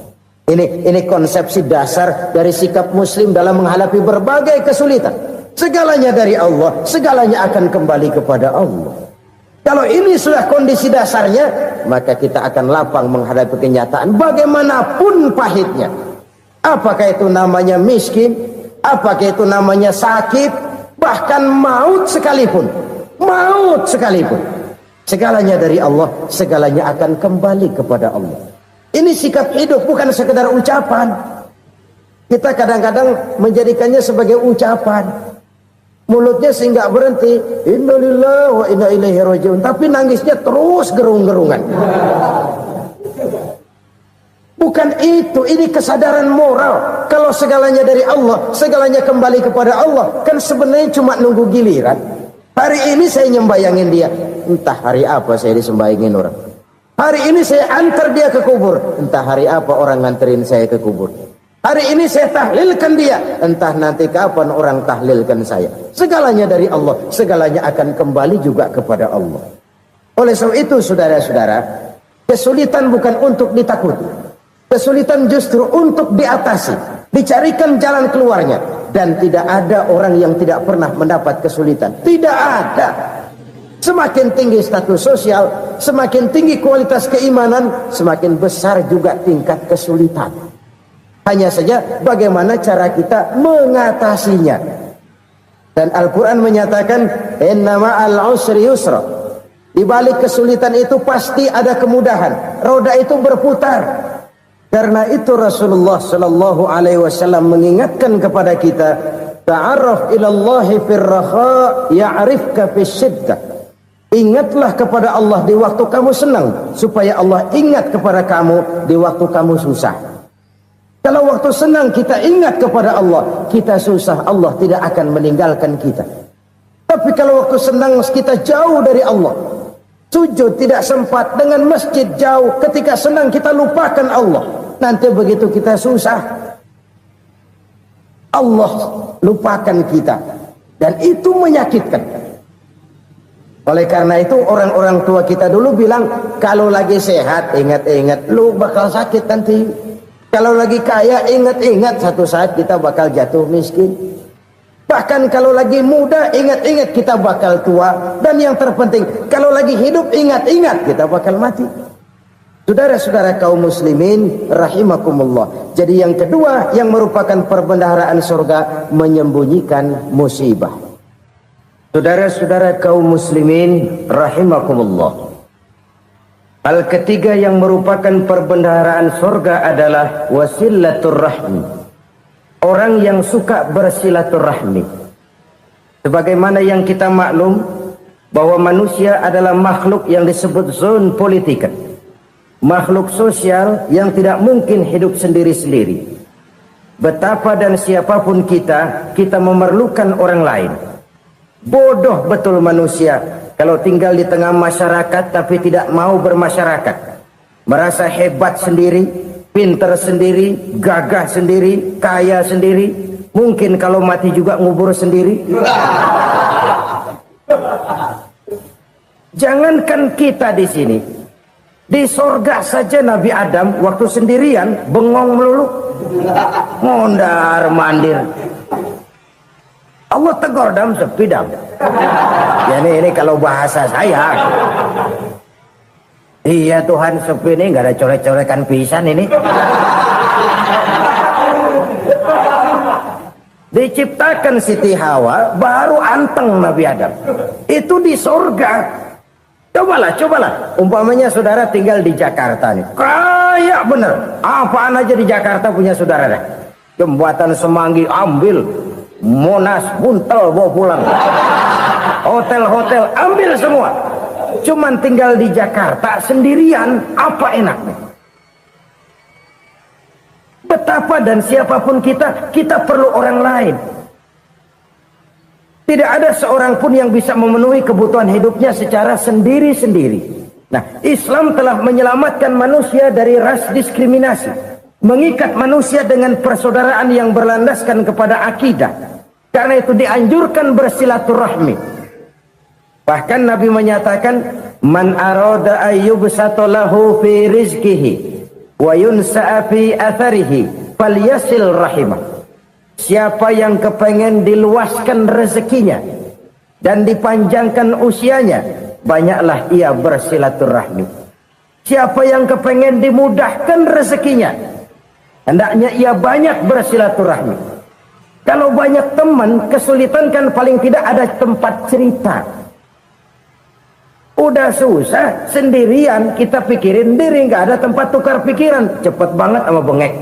S3: Ini konsepsi dasar dari sikap muslim dalam menghadapi berbagai kesulitan. Segalanya dari Allah, segalanya akan kembali kepada Allah. Kalau ini sudah kondisi dasarnya, maka kita akan lapang menghadapi kenyataan bagaimanapun pahitnya. Apakah itu namanya miskin, apakah itu namanya sakit, bahkan maut sekalipun. Maut sekalipun. Segalanya dari Allah, segalanya akan kembali kepada Allah. Ini sikap hidup, bukan sekedar ucapan. Kita kadang-kadang menjadikannya sebagai ucapan. Mulutnya sehingga berhenti, innalillahi wa inna ilaihi rajiun, tapi nangisnya terus gerung-gerungan. Bukan itu, ini kesadaran moral. Kalau segalanya dari Allah, segalanya kembali kepada Allah, kan sebenarnya cuma nunggu giliran. Hari ini saya nyembayangin dia, entah hari apa saya disembayangin orang. Hari ini saya antar dia ke kubur, entah hari apa orang nganterin saya ke kubur. Hari ini saya tahlilkan dia, entah nanti kapan orang tahlilkan saya. Segalanya dari Allah, segalanya akan kembali juga kepada Allah. Oleh sebab itu saudara-saudara, kesulitan bukan untuk ditakuti. Kesulitan justru untuk diatasi, dicarikan jalan keluarnya. Dan tidak ada orang yang tidak pernah mendapat kesulitan. Tidak ada. Semakin tinggi status sosial, semakin tinggi kualitas keimanan, semakin besar juga tingkat kesulitan. Hanya saja bagaimana cara kita mengatasinya. Dan Al-Quran menyatakan, inna ma'al usri yusra. Di balik kesulitan itu pasti ada kemudahan. Roda itu berputar. Karena itu Rasulullah sallallahu alaihi wasallam mengingatkan kepada kita, ta'arraf ilallahi fir raha ya'rifka fis syiddah. Ingatlah kepada Allah di waktu kamu senang, supaya Allah ingat kepada kamu di waktu kamu susah. Kalau waktu senang kita ingat kepada Allah, kita susah, Allah tidak akan meninggalkan kita. Tapi kalau waktu senang kita jauh dari Allah, sujud tidak sempat, dengan masjid jauh, ketika senang kita lupakan Allah. Nanti begitu kita susah, Allah lupakan kita. Dan itu menyakitkan. Oleh karena itu orang-orang tua kita dulu bilang, kalau lagi sehat ingat-ingat lu bakal sakit nanti. Kalau lagi kaya ingat-ingat satu saat kita bakal jatuh miskin. Bahkan kalau lagi muda ingat-ingat kita bakal tua. Dan yang terpenting, kalau lagi hidup ingat-ingat kita bakal mati. Saudara-saudara kaum muslimin rahimakumullah. Jadi yang kedua yang merupakan perbendaharaan surga, menyembunyikan musibah. Saudara-saudara kaum muslimin rahimakumullah. Hal ketiga yang merupakan perbendaharaan surga adalah wasilatur rahmi. Orang yang suka bersilaturahmi. Sebagaimana yang kita maklum bahwa manusia adalah makhluk yang disebut zon politika. Makhluk sosial yang tidak mungkin hidup sendiri-sendiri. Betapa dan siapapun kita memerlukan orang lain. Bodoh betul manusia kalau tinggal di tengah masyarakat tapi tidak mau bermasyarakat. Merasa hebat sendiri, pinter sendiri, gagah sendiri, kaya sendiri. Mungkin kalau mati juga ngubur sendiri. Jangankan kita di sini, di sorga saja Nabi Adam waktu sendirian bengong melulu, mondar mandir. Allah tegur dam sepi dam. Ya ini kalau bahasa saya. Iya Tuhan sepi ini nggak ada coret-corekan pisan ini. Diciptakan Siti Hawa baru anteng Nabi Adam. Itu di sorga. Cobalah. Umpamanya saudara tinggal di Jakarta nih. Kaya bener. Apaan aja di Jakarta punya saudara dah. Jembatan Semanggi ambil. Monas Buntel bawa pulang. Hotel-hotel ambil semua. Cuman tinggal di Jakarta sendirian. Apa enaknya? Betapa dan siapapun kita perlu orang lain. Tidak ada seorang pun yang bisa memenuhi kebutuhan hidupnya secara sendiri-sendiri. Nah, Islam telah menyelamatkan manusia dari ras diskriminasi. Mengikat manusia dengan persaudaraan yang berlandaskan kepada akidah. Karena itu dianjurkan bersilaturahmi. Bahkan Nabi menyatakan, man arada ayyubsata lahu fi rizqihi wa yunsa'a fi atharihi falyasil rahimah. Siapa yang kepengen diluaskan rezekinya dan dipanjangkan usianya, banyaklah ia bersilaturahmi. Siapa yang kepengen dimudahkan rezekinya, hendaknya ia banyak bersilaturahmi. Kalau banyak teman, kesulitan kan paling tidak ada tempat cerita. Udah susah, sendirian kita pikirin diri, nggak ada tempat tukar pikiran. Cepet banget sama bengek.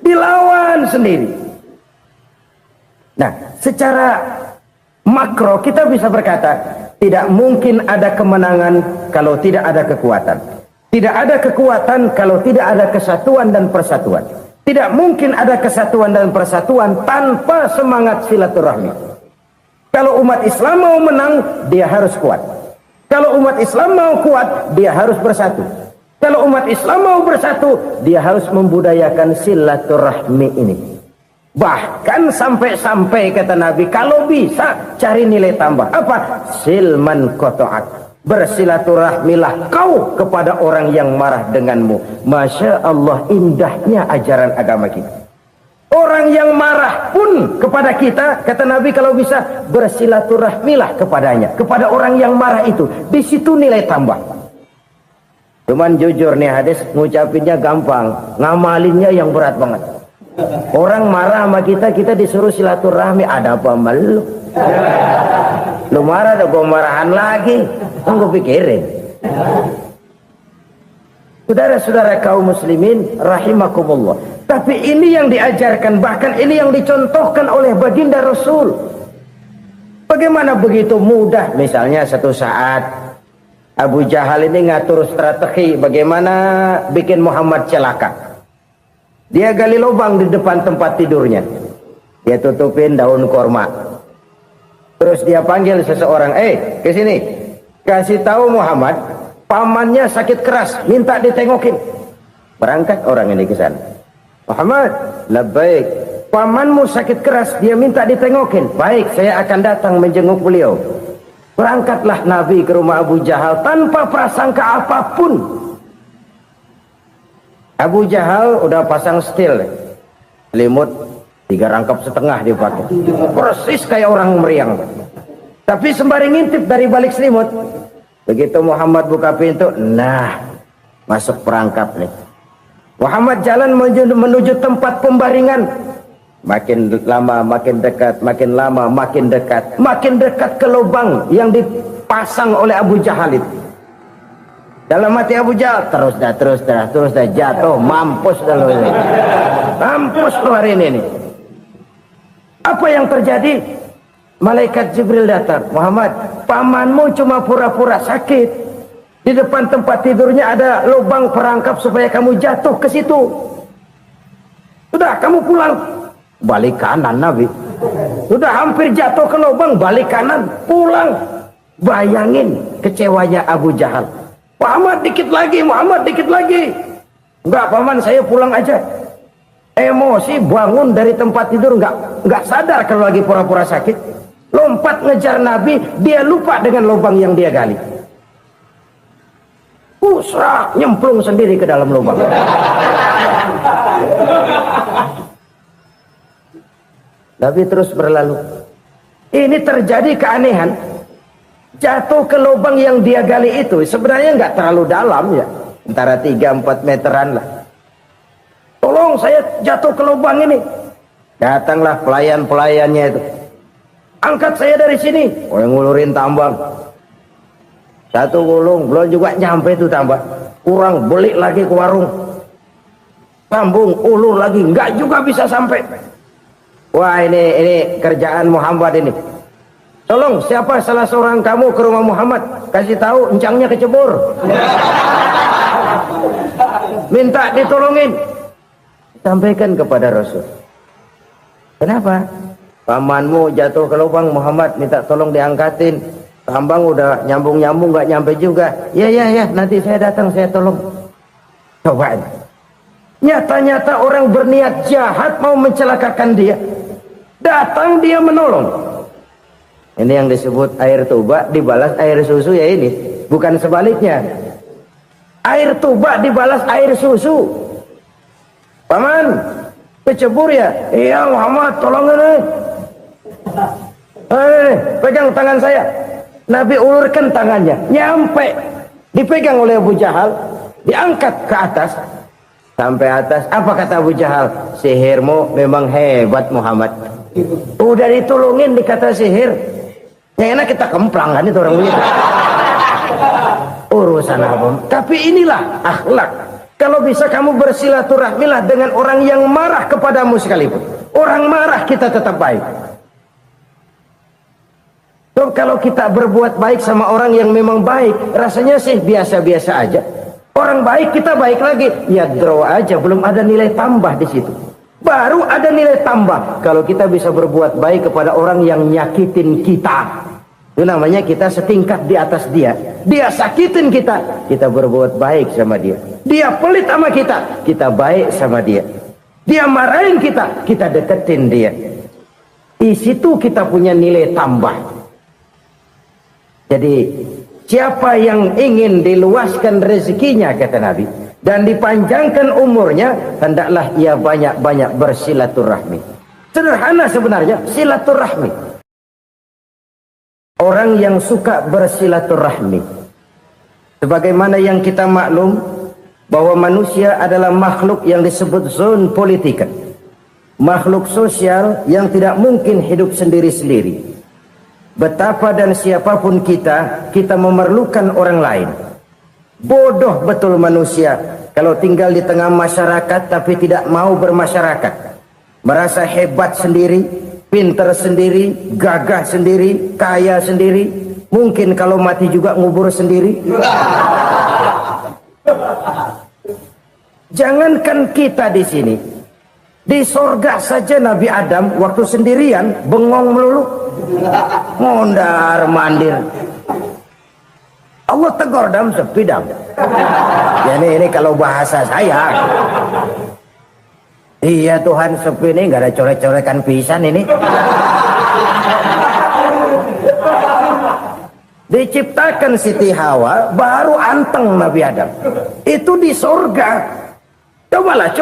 S3: Dilawan sendiri. Nah, secara makro kita bisa berkata, tidak mungkin ada kemenangan kalau tidak ada kekuatan. Tidak ada kekuatan kalau tidak ada kesatuan dan persatuan. Tidak mungkin ada kesatuan dan persatuan tanpa semangat silaturahmi. Kalau umat Islam mau menang, dia harus kuat. Kalau umat Islam mau kuat, dia harus bersatu. Kalau umat Islam mau bersatu, dia harus membudayakan silaturahmi ini. Bahkan sampai-sampai kata Nabi, kalau bisa cari nilai tambah. Apa? Silman qata'ak. Bersilaturahmilah kau kepada orang yang marah denganmu. Masya Allah, indahnya ajaran agama kita. Orang yang marah pun kepada kita, kata Nabi, kalau bisa bersilaturahmilah kepadanya, kepada orang yang marah itu. Di situ nilai tambah. Cuman jujur nih hadis, ngucapinnya gampang, ngamalinnya yang berat banget. Orang marah sama kita, kita disuruh silaturahmi, ada apa malu? Lu marah, ada gua marahan lagi. Tunggu pikirin. Saudara-saudara kaum muslimin rahimakumullah. Tapi ini yang diajarkan, bahkan ini yang dicontohkan oleh baginda Rasul. Bagaimana begitu mudah, misalnya satu saat Abu Jahal ini ngatur strategi bagaimana bikin Muhammad celaka. Dia gali lubang di depan tempat tidurnya. Dia tutupin daun korma. Terus dia panggil seseorang, ke sini. Kasih tahu Muhammad, pamannya sakit keras, minta ditengokin. Berangkat orang ini ke sana. Muhammad, labbaik. Pamanmu sakit keras, dia minta ditengokin. Baik, saya akan datang menjenguk beliau. Berangkatlah Nabi ke rumah Abu Jahal tanpa prasangka apapun. Abu Jahal udah pasang setil, selimut 3 rangkap setengah dipakai, persis kayak orang meriang. Tapi sembari ngintip dari balik selimut, begitu Muhammad buka pintu, nah masuk perangkap nih. Muhammad jalan menuju tempat pembaringan. Makin lama makin dekat, makin lama makin dekat, makin dekat ke lubang yang dipasang oleh Abu Jahal itu. Dalam hati Abu Jahal, terus dah jatuh, mampus dah lu ini. Mampus lu hari ini nih. Apa yang terjadi? Malaikat Jibril datang. Muhammad, pamanmu cuma pura-pura sakit. Di depan tempat tidurnya ada lubang perangkap supaya kamu jatuh ke situ. Sudah, kamu pulang. Balik kanan Nabi. Sudah hampir jatuh ke lubang, balik kanan, pulang. Bayangin kecewanya Abu Jahal. Muhammad dikit lagi, Muhammad dikit lagi. Enggak paman, saya pulang aja. Emosi bangun dari tempat tidur, enggak sadar kalau lagi pura-pura sakit. Lompat ngejar Nabi, dia lupa dengan lubang yang dia gali. Usrak, nyemplung sendiri ke dalam lubang. Nabi terus berlalu. Ini terjadi keanehan. Jatuh ke lubang yang dia gali itu sebenarnya nggak terlalu dalam ya, antara 3-4 meteran lah. Tolong saya jatuh ke lubang ini. Datanglah pelayan-pelayannya itu. Angkat saya dari sini. Oh, yang ngulurin tambang. Satu gulung, belum juga nyampe itu tambang. Kurang, beli lagi ke warung. Sambung, ulur lagi, nggak juga bisa sampai. Wah, ini kerjaan Muhammad ini. Tolong, siapa salah seorang kamu ke rumah Muhammad, kasih tahu encangnya kecebur. Minta ditolongin. Sampaikan kepada Rasul. Kenapa? Pamanmu jatuh ke lubang, Muhammad minta tolong diangkatin. Tambang udah nyambung-nyambung nggak nyampe juga. Ya, nanti saya datang, saya tolong. Coba. Nyata-nyata orang berniat jahat mau mencelakakan dia. Datang dia menolong. Ini yang disebut air tuba dibalas air susu ya ini. Bukan sebaliknya. Air tuba dibalas air susu. Paman, kecebur ya? Iya Muhammad, tolong ini. Pegang tangan saya. Nabi ulurkan tangannya. Nyampe. Dipegang oleh Abu Jahal. Diangkat ke atas. Sampai atas. Apa kata Abu Jahal? Sihirmu memang hebat Muhammad. Udah ditolongin dikata sihir. Yang enak kita kemplang kan itu orang begitu. Urusan apa? Tapi inilah akhlak. Kalau bisa kamu bersilaturahmilah dengan orang yang marah kepadamu sekalipun. Orang marah kita tetap baik. So, kalau kita berbuat baik sama orang yang memang baik, rasanya sih biasa-biasa aja. Orang baik kita baik lagi, ya draw aja, belum ada nilai tambah di situ. Baru ada nilai tambah kalau kita bisa berbuat baik kepada orang yang nyakitin kita. Itu namanya kita setingkat di atas dia. Dia sakitin kita, kita berbuat baik sama dia. Dia pelit sama kita, kita baik sama dia. Dia marahin kita, kita deketin dia. Di situ kita punya nilai tambah. Jadi siapa yang ingin diluaskan rezekinya kata Nabi dan dipanjangkan umurnya, hendaklah ia banyak-banyak bersilaturahmi. Sederhana sebenarnya silaturahmi. Orang yang suka bersilaturahmi, sebagaimana yang kita maklum bahwa manusia adalah makhluk yang disebut zon politika, makhluk sosial yang tidak mungkin hidup sendiri-sendiri. Betapa dan siapapun kita memerlukan orang lain. Bodoh betul manusia kalau tinggal di tengah masyarakat tapi tidak mau bermasyarakat. Merasa hebat sendiri, pintar sendiri, gagah sendiri, kaya sendiri. Mungkin kalau mati juga ngubur sendiri. Jangankan kita di sini, di sorga saja Nabi Adam waktu sendirian bengong melulu, mondar mandir. Allah tegur dam sepi dam. Ya ini kalau bahasa saya. Iya Tuhan sepi ini nggak ada coret-corekan pisan ini. Diciptakan Siti Hawa baru anteng Nabi Adam. Itu di surga. Cobalah.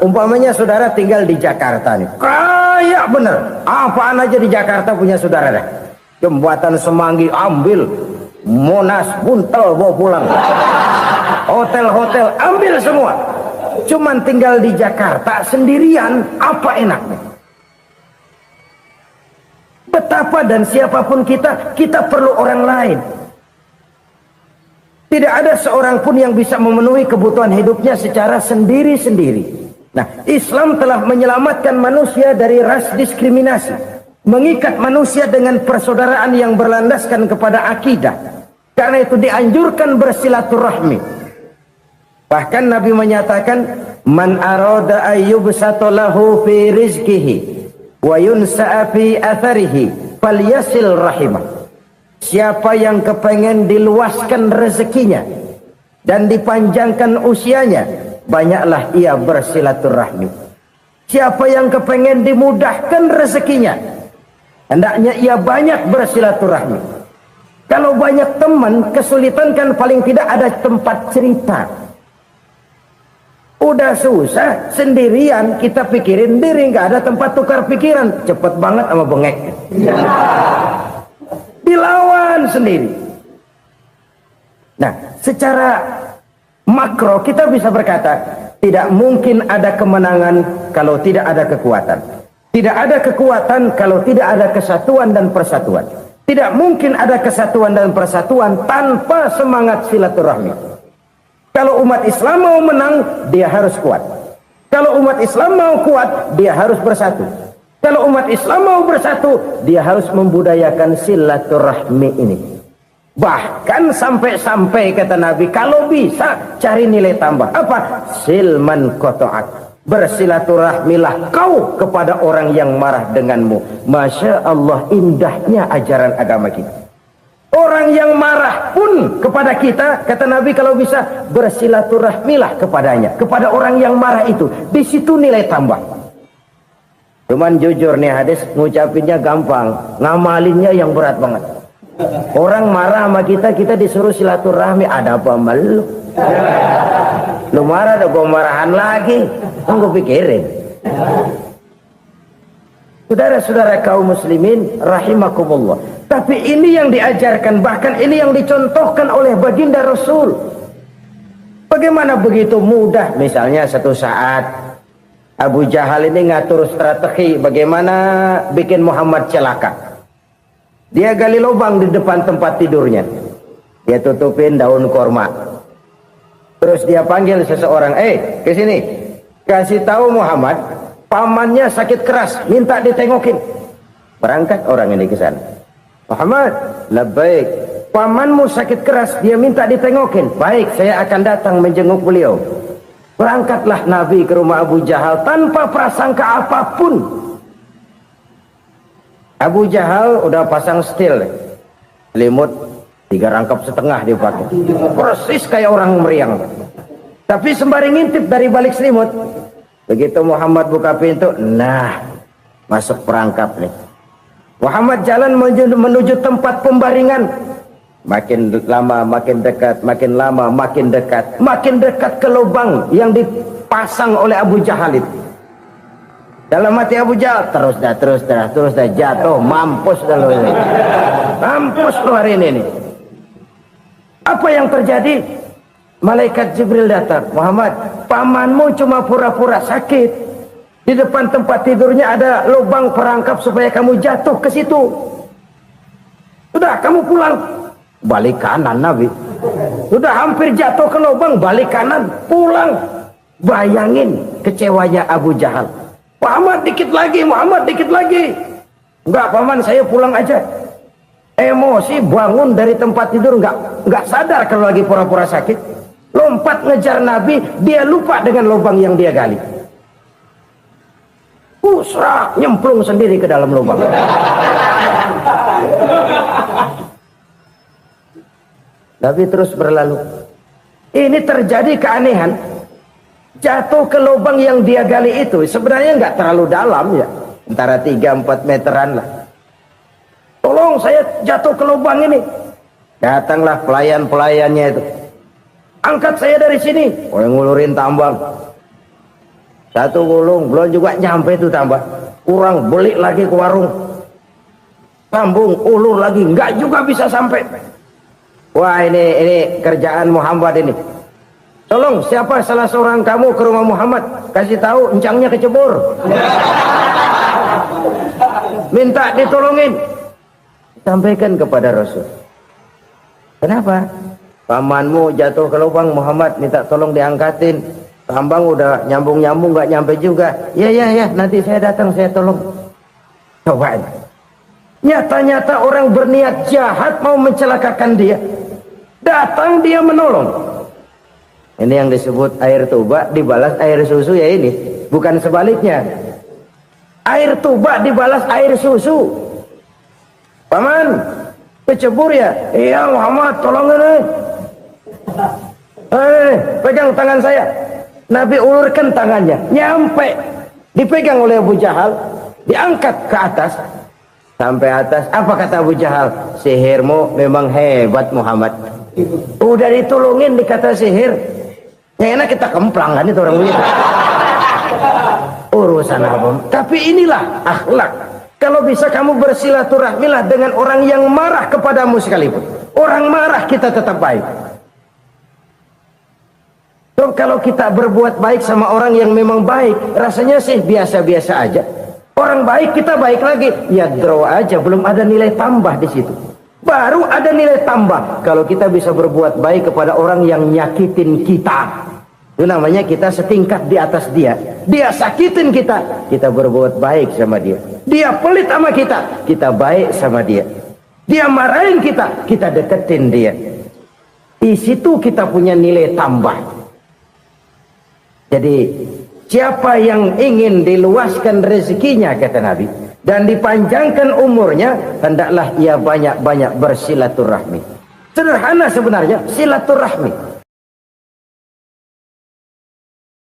S3: Umpamanya saudara tinggal di Jakarta nih. Kayak bener. Apaan aja di Jakarta punya saudara dah. Jembatan Semanggi ambil. Monas buntel bawa pulang. Hotel-hotel ambil semua. Cuman tinggal di Jakarta sendirian, apa enaknya? Betapa dan siapapun kita perlu orang lain. Tidak ada seorang pun yang bisa memenuhi kebutuhan hidupnya secara sendiri-sendiri. Nah, Islam telah menyelamatkan manusia dari ras diskriminasi, mengikat manusia dengan persaudaraan yang berlandaskan kepada akidah. Karena itu dianjurkan bersilaturahmi. Bahkan Nabi menyatakan, man arada ayyubsata lahu fi rizqihi wa yunsa'a fi atharihi falyasil rahimah. Siapa yang kepengen diluaskan rezekinya dan dipanjangkan usianya, banyaklah ia bersilaturahmi. Siapa yang kepengen dimudahkan rezekinya, hendaknya ia banyak bersilaturahmi. Kalau banyak teman, kesulitan kan paling tidak ada tempat cerita. Udah susah sendirian, kita pikirin diri, nggak ada tempat tukar pikiran, cepet banget sama bengek. Dilawan sendiri. Nah, secara makro kita bisa berkata, tidak mungkin ada kemenangan kalau tidak ada kekuatan. Tidak ada kekuatan kalau tidak ada kesatuan dan persatuan. Tidak mungkin ada kesatuan dan persatuan tanpa semangat silaturahmi. Kalau umat Islam mau menang, dia harus kuat. Kalau umat Islam mau kuat, dia harus bersatu. Kalau umat Islam mau bersatu, dia harus membudayakan silaturahmi ini. Bahkan sampai-sampai kata Nabi, kalau bisa cari nilai tambah. Apa? Silman qata'ak. Bersilaturahmilah kau kepada orang yang marah denganmu. Masya Allah, indahnya ajaran agama kita. Orang yang marah pun kepada kita, kata Nabi, kalau bisa bersilaturahmilah kepadanya, kepada orang yang marah itu. Di situ nilai tambah. Cuman jujur nih hadis, ngucapinnya gampang, ngamalinnya yang berat banget. Orang marah sama kita, kita disuruh silaturahmi, ada apa malu? Lu marah, ada gua marahan lagi. Tunggu pikirin. Saudara-saudara kaum muslimin rahimakumullah. Tapi ini yang diajarkan, bahkan ini yang dicontohkan oleh baginda Rasul. Bagaimana begitu mudah, misalnya satu saat Abu Jahal ini ngatur strategi bagaimana bikin Muhammad celaka. Dia gali lubang di depan tempat tidurnya. Dia tutupin daun korma. Terus dia panggil seseorang, ke sini. Kasih tahu Muhammad, pamannya sakit keras, minta ditengokin. Berangkat orang ini ke sana. Muhammad, labbaik. Pamanmu sakit keras, dia minta ditengokin. Baik, saya akan datang menjenguk beliau. Berangkatlah Nabi ke rumah Abu Jahal tanpa prasangka apapun. Abu Jahal udah pasang setil, selimut 3 rangkap setengah dia pakai, persis kayak orang meriang. Tapi sembari ngintip dari balik selimut, begitu Muhammad buka pintu, nah masuk perangkap nih. Muhammad jalan menuju tempat pembaringan. Makin lama makin dekat, makin lama makin dekat, makin dekat ke lubang yang dipasang oleh Abu Jahal itu. Dalam hati Abu Jahal, terus dah jatuh, mampus dah lo ini. Mampus lo hari ini nih. Apa yang terjadi? Malaikat Jibril datang. Muhammad, pamanmu cuma pura-pura sakit. Di depan tempat tidurnya ada lubang perangkap supaya kamu jatuh ke situ. Sudah, kamu pulang. Balik kanan Nabi. Sudah hampir jatuh ke lubang, balik kanan, pulang. Bayangin kecewanya Abu Jahal. Muhammad dikit lagi, Muhammad dikit lagi. Enggak paman, saya pulang aja. Emosi bangun dari tempat tidur, enggak sadar kalau lagi pura-pura sakit. Lompat ngejar Nabi, dia lupa dengan lubang yang dia gali. Usrak, nyemplung sendiri ke dalam lubang. Nabi terus berlalu. Ini terjadi keanehan. Jatuh ke lubang yang dia gali itu sebenarnya nggak terlalu dalam ya, antara 3-4 meteran lah. Tolong saya jatuh ke lubang ini. Datanglah pelayan-pelayannya itu. Angkat saya dari sini. Oh, yang ngulurin tambang. Satu gulung belum juga nyampe itu tambah. Kurang beli lagi ke warung. Sambung ulur lagi, nggak juga bisa sampai. Wah, ini kerjaan Muhammad ini. Tolong, siapa salah seorang kamu ke rumah Muhammad, kasih tahu encangnya kecebur. Minta ditolongin. Sampaikan kepada Rasul. Kenapa? Pamanmu jatuh ke lubang, Muhammad minta tolong diangkatin. Tambang udah nyambung-nyambung nggak nyampe juga. Ya, nanti saya datang, saya tolong. Coba. Nyata-nyata orang berniat jahat mau mencelakakan dia. Datang dia menolong. Ini yang disebut air tuba dibalas air susu ya ini. Bukan sebaliknya. Air tuba dibalas air susu. Paman, kecebur ya? Iya Muhammad, tolong ini. Pegang tangan saya. Nabi ulurkan tangannya. Nyampe. Dipegang oleh Abu Jahal. Diangkat ke atas. Sampai atas. Apa kata Abu Jahal? Sihirmu memang hebat Muhammad. Udah ditolongin dikata sihir. Yang enak kita kemplang kan itu orang begitu. Urusan apa? Tapi inilah akhlak. Kalau bisa kamu bersilaturahmilah dengan orang yang marah kepadamu sekalipun. Orang marah kita tetap baik. So, kalau kita berbuat baik sama orang yang memang baik, rasanya sih biasa-biasa aja. Orang baik kita baik lagi, ya draw aja, belum ada nilai tambah di situ. Baru ada nilai tambah kalau kita bisa berbuat baik kepada orang yang nyakitin kita. Itu namanya kita setingkat di atas dia. Dia sakitin kita, kita berbuat baik sama dia. Dia pelit sama kita, kita baik sama dia. Dia marahin kita, kita deketin dia. Di situ kita punya nilai tambah. Jadi siapa yang ingin diluaskan rezekinya kata Nabi dan dipanjangkan umurnya, hendaklah ia banyak-banyak bersilaturahmi. Sederhana sebenarnya silaturahmi.